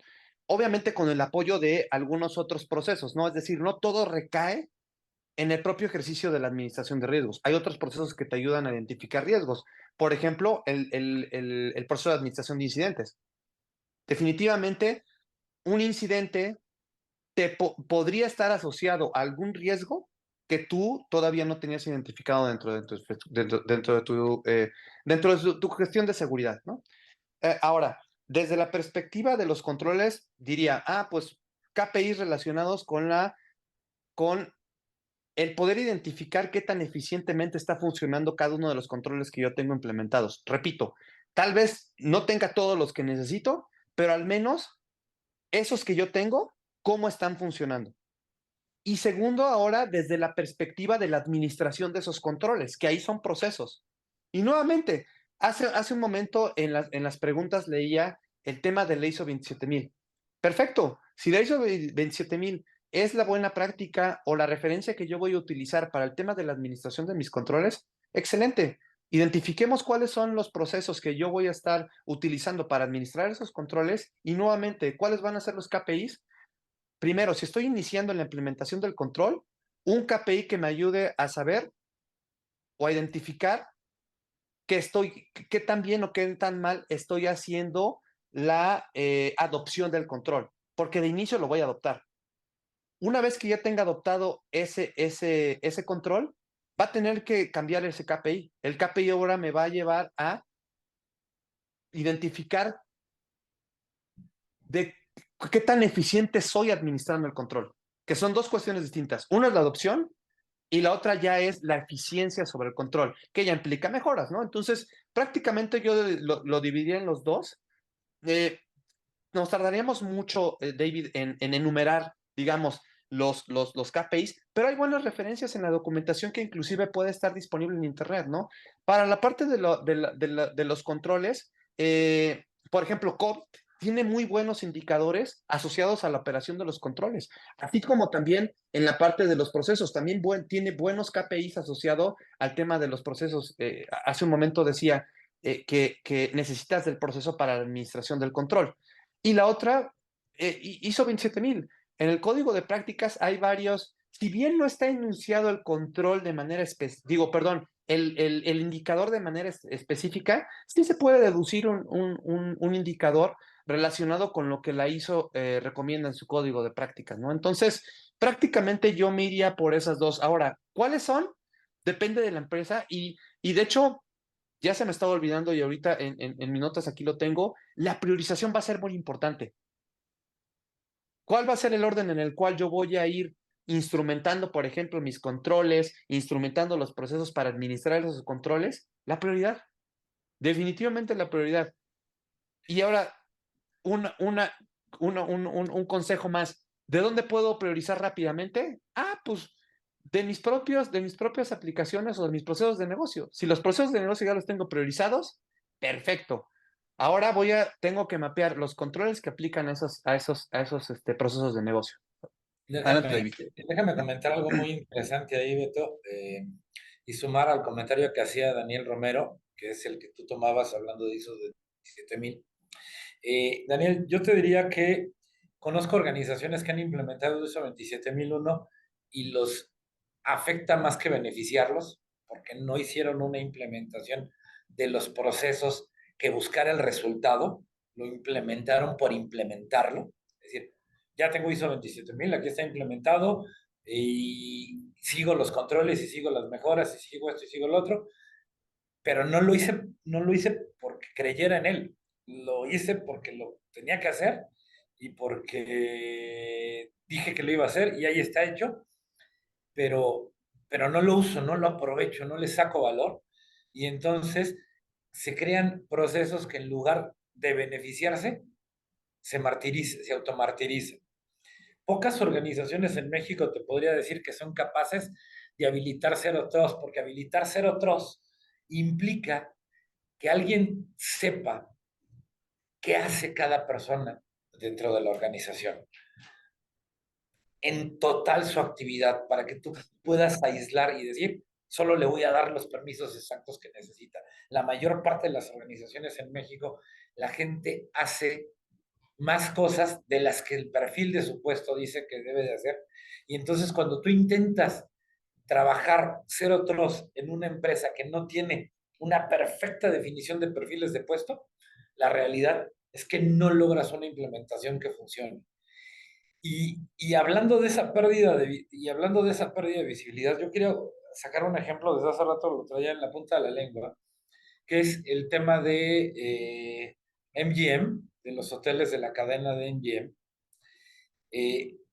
Obviamente con el apoyo de algunos otros procesos, ¿no? Es decir, no todo recae en el propio ejercicio de la administración de riesgos. Hay otros procesos que te ayudan a identificar riesgos. Por ejemplo, el proceso de administración de incidentes. Definitivamente, un incidente podría estar asociado a algún riesgo que tú todavía no tenías identificado dentro de tu gestión de seguridad, ¿no? Ahora, desde la perspectiva de los controles, diría, pues KPIs relacionados con el poder identificar qué tan eficientemente está funcionando cada uno de los controles que yo tengo implementados. Repito, tal vez no tenga todos los que necesito, pero al menos esos que yo tengo, cómo están funcionando. Y segundo, ahora desde la perspectiva de la administración de esos controles, que ahí son procesos. Y nuevamente, hace un momento en las preguntas leía el tema del ISO 27000. Perfecto, si la ISO 27000 es la buena práctica o la referencia que yo voy a utilizar para el tema de la administración de mis controles, excelente. Identifiquemos cuáles son los procesos que yo voy a estar utilizando para administrar esos controles y nuevamente, cuáles van a ser los KPIs. Primero, si estoy iniciando en la implementación del control, un KPI que me ayude a saber o a identificar qué tan bien o qué tan mal estoy haciendo la adopción del control, porque de inicio lo voy a adoptar. Una vez que ya tenga adoptado ese control, va a tener que cambiar ese KPI. El KPI ahora me va a llevar a identificar de qué tan eficiente soy administrando el control, que son dos cuestiones distintas. Una es la adopción y la otra ya es la eficiencia sobre el control, que ya implica mejoras, ¿no? Entonces, prácticamente yo lo dividiría en los dos. Eh, Nos tardaríamos mucho, David, en enumerar, digamos, los KPIs, pero hay buenas referencias en la documentación que inclusive puede estar disponible en Internet, ¿no? Para la parte de los controles, por ejemplo, COVID tiene muy buenos indicadores asociados a la operación de los controles, así como también en la parte de los procesos, también tiene buenos KPIs asociados al tema de los procesos. Hace un momento decía que necesitas del proceso para la administración del control. Y la otra, ISO 27000. En el código de prácticas hay varios, si bien no está enunciado el control de manera perdón, el indicador de manera específica, sí se puede deducir un indicador relacionado con lo que la ISO recomienda en su código de prácticas, ¿no? Entonces, prácticamente yo me iría por esas dos. Ahora, ¿cuáles son? Depende de la empresa y de hecho, ya se me estaba olvidando y ahorita en mis notas aquí lo tengo, la priorización va a ser muy importante. ¿Cuál va a ser el orden en el cual yo voy a ir instrumentando, por ejemplo, mis controles, instrumentando los procesos para administrar esos controles? La prioridad, definitivamente la prioridad. Y ahora, una, una, un consejo más. ¿De dónde puedo priorizar rápidamente? Pues de mis propias aplicaciones o de mis procesos de negocio. Si los procesos de negocio ya los tengo priorizados, perfecto. Ahora tengo que mapear los controles que aplican a esos procesos de negocio. Adelante, Déjame, David. déjame comentar algo muy interesante ahí, Beto, y sumar al comentario que hacía Daniel Romero, que es el que tú tomabas hablando de ISO de 27000. Daniel, yo te diría que conozco organizaciones que han implementado ISO 27001 y los afecta más que beneficiarlos, porque no hicieron una implementación de los procesos que buscar el resultado, lo implementaron por implementarlo. Es decir, ya tengo ISO 27000, aquí está implementado y sigo los controles y sigo las mejoras y sigo esto y sigo lo otro, pero no lo hice porque creyera en él, lo hice porque lo tenía que hacer y porque dije que lo iba a hacer y ahí está hecho, pero, pero no lo uso, no lo aprovecho, no le saco valor y entonces se crean procesos que en lugar de beneficiarse, se automartirizan. Pocas organizaciones en México te podría decir que son capaces de habilitar Zero Trust, porque habilitar Zero Trust implica que alguien sepa qué hace cada persona dentro de la organización, en total su actividad, para que tú puedas aislar y decir, solo le voy a dar los permisos exactos que necesita. La mayor parte de las organizaciones en México, la gente hace más cosas de las que el perfil de su puesto dice que debe de hacer. Y entonces cuando tú intentas trabajar Zero Trust en una empresa que no tiene una perfecta definición de perfiles de puesto, la realidad es que no logras una implementación que funcione. Y hablando de esa pérdida y hablando de esa pérdida de visibilidad, yo quiero sacar un ejemplo desde hace rato, lo traía en la punta de la lengua, que es el tema de MGM, de los hoteles de la cadena de MGM.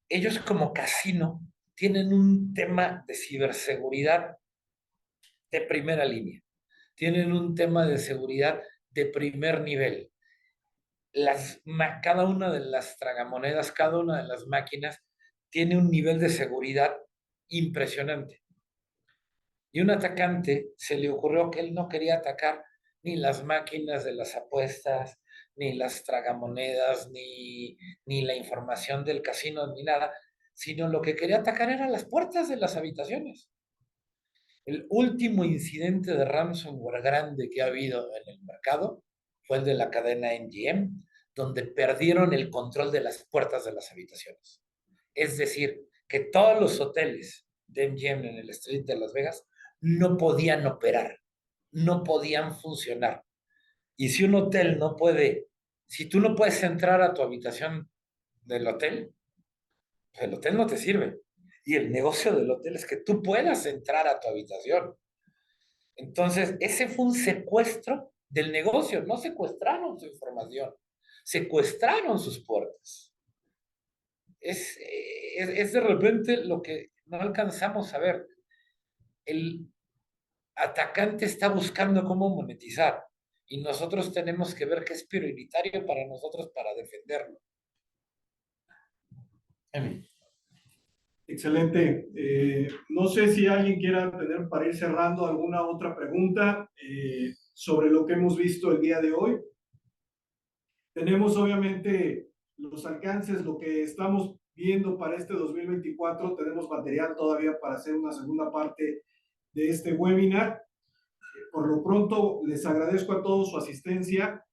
Ellos como casino tienen un tema de ciberseguridad de primera línea, tienen un tema de seguridad de primer nivel. Cada una de las tragamonedas, cada una de las máquinas tiene un nivel de seguridad impresionante. Y un atacante se le ocurrió que él no quería atacar ni las máquinas de las apuestas, ni las tragamonedas, ni la información del casino, ni nada, sino lo que quería atacar eran las puertas de las habitaciones. El último incidente de ransomware grande que ha habido en el mercado fue el de la cadena MGM, donde perdieron el control de las puertas de las habitaciones. Es decir, que todos los hoteles de MGM en el Street de Las Vegas no podían operar, no podían funcionar. Y si un hotel no puede, si tú no puedes entrar a tu habitación del hotel, pues el hotel no te sirve. Y el negocio del hotel es que tú puedas entrar a tu habitación. Entonces, ese fue un secuestro del negocio. No secuestraron su información, secuestraron sus puertas. Es de repente lo que no alcanzamos a ver. El atacante está buscando cómo monetizar y nosotros tenemos que ver qué es prioritario para nosotros para defenderlo. Excelente. No sé si alguien quiera tener para ir cerrando alguna otra pregunta sobre lo que hemos visto el día de hoy. Tenemos obviamente los alcances, lo que estamos viendo para este 2024. Tenemos material todavía para hacer una segunda parte de este webinar. Por lo pronto, les agradezco a todos su asistencia.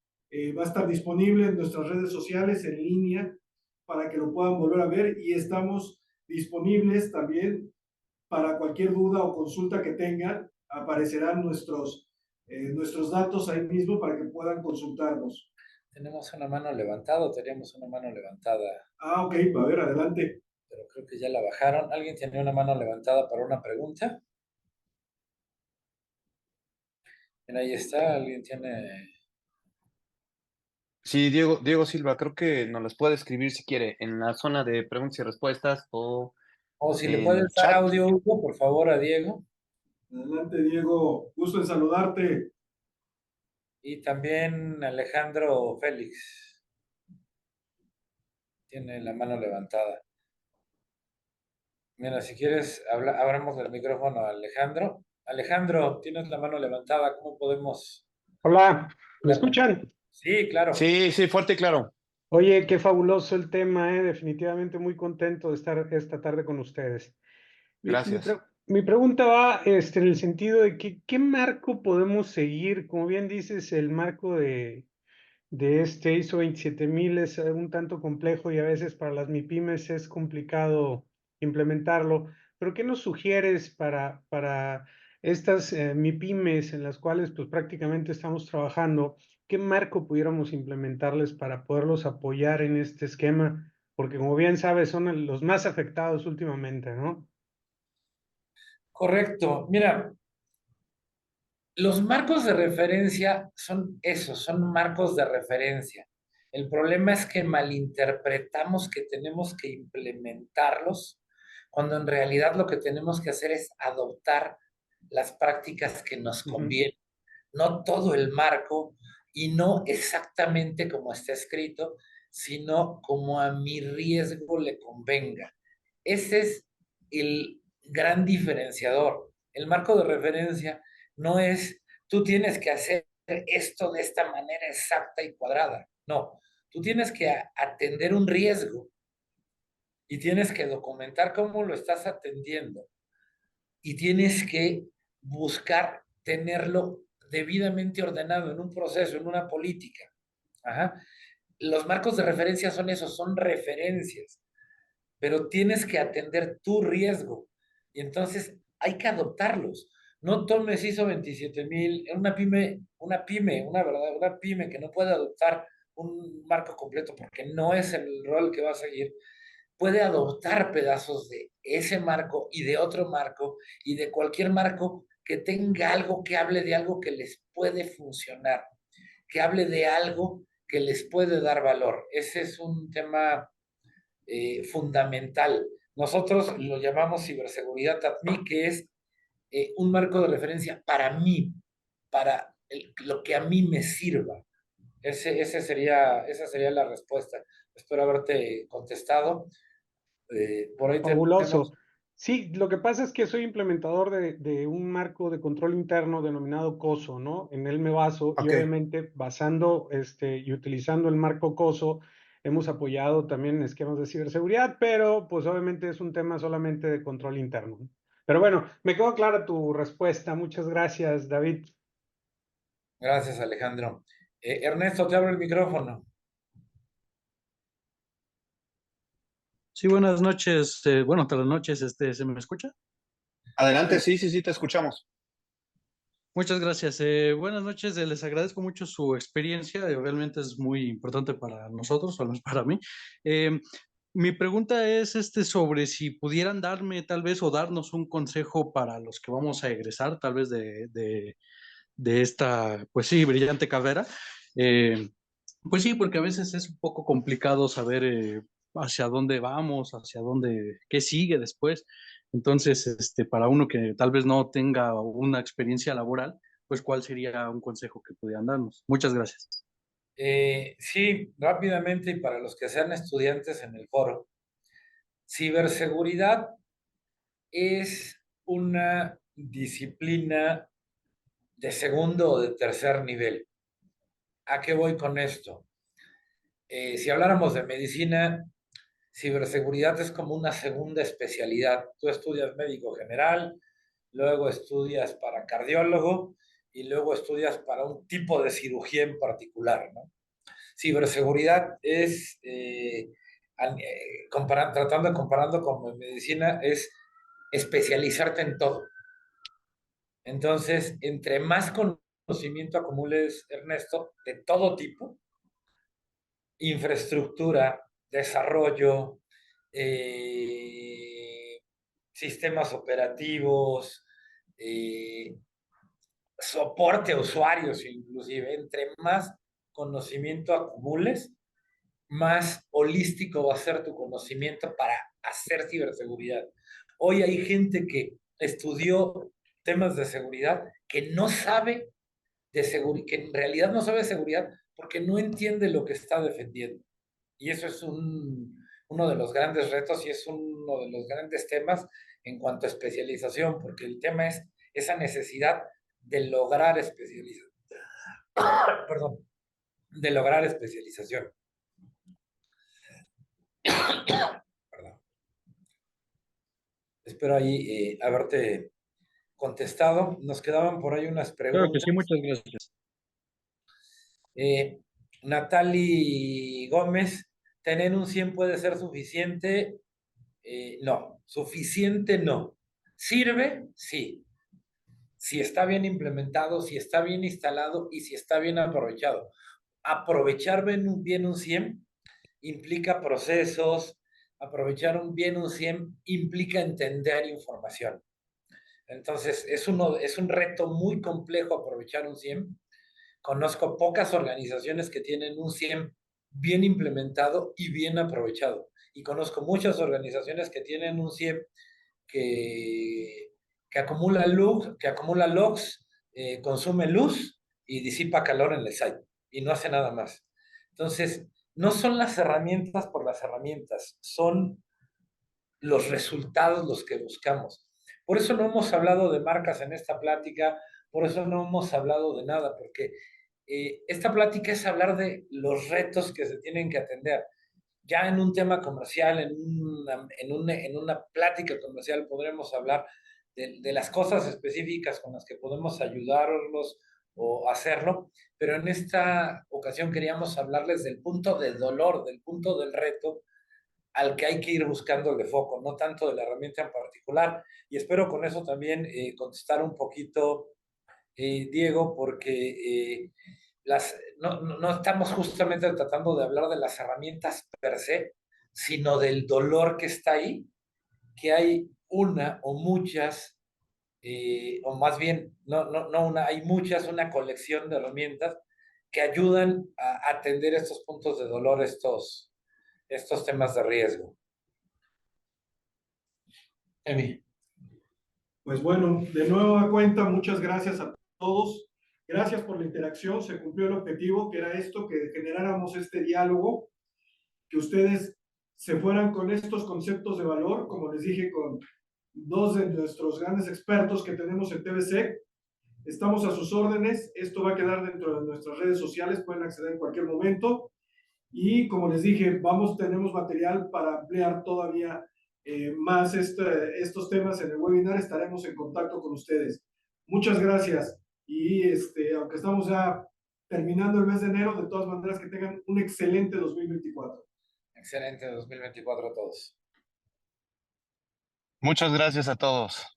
Va a estar disponible en nuestras redes sociales en línea para que lo puedan volver a ver y estamos disponibles también para cualquier duda o consulta que tengan. Aparecerán nuestros datos ahí mismo para que puedan consultarnos. Tenemos una mano levantada, teníamos una mano levantada, Ah, ok, a ver, adelante. pero creo que ya la bajaron. ¿Alguien tiene una mano levantada para una pregunta? Mira, ahí está, alguien tiene... Sí, Diego Silva, creo que nos las puede escribir si quiere en la zona de preguntas y respuestas o O si le en el puedes dar chat. audio, Hugo, por favor, a Diego. Adelante, Diego. Gusto en saludarte. Y también Alejandro Félix tiene la mano levantada. Mira, si quieres, abramos el micrófono a Alejandro. Alejandro, tienes la mano levantada, ¿cómo podemos Hola, ¿me hablar contigo? escuchan? Sí, claro. Sí, sí, fuerte y claro. Oye, qué fabuloso el tema, definitivamente muy contento de estar esta tarde con ustedes. Gracias. Mi pregunta va en el sentido de que, ¿qué marco podemos seguir? Como bien dices, el marco de este ISO 27000 es un tanto complejo y a veces para las MIPIMES es complicado implementarlo, pero ¿qué nos sugieres para estas MIPIMES en las cuales pues prácticamente estamos trabajando? ¿Qué marco pudiéramos implementarles para poderlos apoyar en este esquema? Porque como bien sabes, son los más afectados últimamente, ¿no? Correcto. Mira, Los marcos de referencia son esos, son marcos de referencia. El problema es que malinterpretamos que tenemos que implementarlos, cuando en realidad lo que tenemos que hacer es adoptar las prácticas que nos Ujú. convienen, no todo el marco y no exactamente como está escrito, sino como a mi riesgo le convenga. Ese es el gran diferenciador. El marco de referencia no es tú tienes que hacer esto de esta manera exacta y cuadrada. No, tú tienes que atender un riesgo y tienes que documentar cómo lo estás atendiendo y tienes que buscar tenerlo debidamente ordenado en un proceso, en una política. Ajá. Los marcos de referencia son esos, son referencias, pero tienes que atender tu riesgo y entonces hay que adoptarlos. No tomes ISO 27000, una verdad, una pyme que no puede adoptar un marco completo porque no es el rol que va a seguir, puede adoptar pedazos de ese marco y de otro marco y de cualquier marco que tenga algo que hable de algo que les puede funcionar, que hable de algo que les puede dar valor. Ese es un tema fundamental. Nosotros lo llamamos ciberseguridad ATMI, que es un marco de referencia para mí, para lo que a mí me sirva. Esa sería la respuesta. Espero haberte contestado. Por ahí Fabuloso. tenemos. Sí, lo que pasa es que soy implementador de un marco de control interno denominado COSO, ¿no? En él me baso y Ok. obviamente basando y utilizando el marco COSO, hemos apoyado también esquemas de ciberseguridad, pero pues obviamente es un tema solamente de control interno. Pero bueno, me quedó clara tu respuesta. Muchas gracias, David. Gracias, Alejandro. Ernesto, te abro el micrófono. Sí, buenas noches, bueno, tras las noches, ¿se me escucha? Adelante, Sí. sí, sí, sí, te escuchamos. Muchas gracias. Buenas noches, les agradezco mucho su experiencia, realmente es muy importante para nosotros, al menos para mí. Eh, Mi pregunta es sobre si pudieran darme tal vez o darnos un consejo para los que vamos a egresar, tal vez de esta, pues sí, brillante carrera. Eh, pues sí, porque a veces es un poco complicado saber hacia dónde vamos, hacia dónde, qué sigue después. Entonces, para uno que tal vez no tenga una experiencia laboral, pues ¿cuál sería un consejo que pudieran darnos? Muchas gracias. Sí, rápidamente y para los que sean estudiantes en el foro, ciberseguridad es una disciplina de segundo o de tercer nivel. ¿A qué voy con esto? Si habláramos de medicina, ciberseguridad es como una segunda especialidad. Tú estudias médico general, luego estudias para cardiólogo y luego estudias para un tipo de cirugía en particular, ¿no? Ciberseguridad es, comparando con medicina, es especializarte en todo. Entonces, entre más conocimiento acumules, Ernesto, de todo tipo, infraestructura, desarrollo, eh, sistemas operativos, eh, soporte a usuarios, inclusive, entre más conocimiento acumules, más holístico va a ser tu conocimiento para hacer ciberseguridad. Hoy hay gente que estudió temas de seguridad que no sabe de seguridad, que en realidad no sabe de seguridad porque no entiende lo que está defendiendo. Y eso es uno de los grandes retos y es uno de los grandes temas en cuanto a especialización, porque el tema es esa necesidad de lograr especialización. Perdón, de lograr especialización. Perdón. Espero ahí haberte contestado. Nos quedaban por ahí unas Claro que preguntas. sí, muchas gracias. Eh, Natali Gómez, ¿tener un 100 puede ser suficiente? No, suficiente no. ¿Sirve? Sí. Si está bien implementado, si está bien instalado y si está bien aprovechado. Aprovechar bien un 100 implica procesos, aprovechar bien un 100 implica entender información. Entonces, es un reto muy complejo aprovechar un SIEM. Conozco pocas organizaciones que tienen un SIEM bien implementado y bien aprovechado. Y conozco muchas organizaciones que tienen un SIEM que, que acumula logs, consume luz y disipa calor en el site y no hace nada más. Entonces, no son las herramientas por las herramientas, son los resultados los que buscamos. Por eso no hemos hablado de marcas en esta plática, por eso no hemos hablado de nada, porque esta plática es hablar de los retos que se tienen que atender. Ya en un tema comercial, en una plática comercial, podremos hablar de las cosas específicas con las que podemos ayudarlos o hacerlo, pero en esta ocasión queríamos hablarles del punto de dolor, del punto del reto al que hay que ir buscando de foco, no tanto de la herramienta en particular. Y espero con eso también contestar un poquito, Diego, porque no estamos justamente tratando de hablar de las herramientas per se, sino del dolor que está ahí, que hay una o muchas, o más bien, no una, hay muchas, una colección de herramientas que ayudan a atender estos puntos de dolor, estos temas de riesgo. Emi. Pues bueno, de nueva cuenta, muchas gracias a todos. Gracias por la interacción. Se cumplió el objetivo, que era esto, que generáramos este diálogo, que ustedes se fueran con estos conceptos de valor, como les dije, con dos de nuestros grandes expertos que tenemos en TVC. Estamos a sus órdenes. Esto va a quedar dentro de nuestras redes sociales. Pueden acceder en cualquier momento. Y como les dije, tenemos material para ampliar todavía más estos temas en el webinar. Estaremos en contacto con ustedes. Muchas gracias. Y aunque estamos ya terminando el mes de enero, de todas maneras que tengan un excelente 2024. Excelente 2024 a todos. Muchas gracias a todos.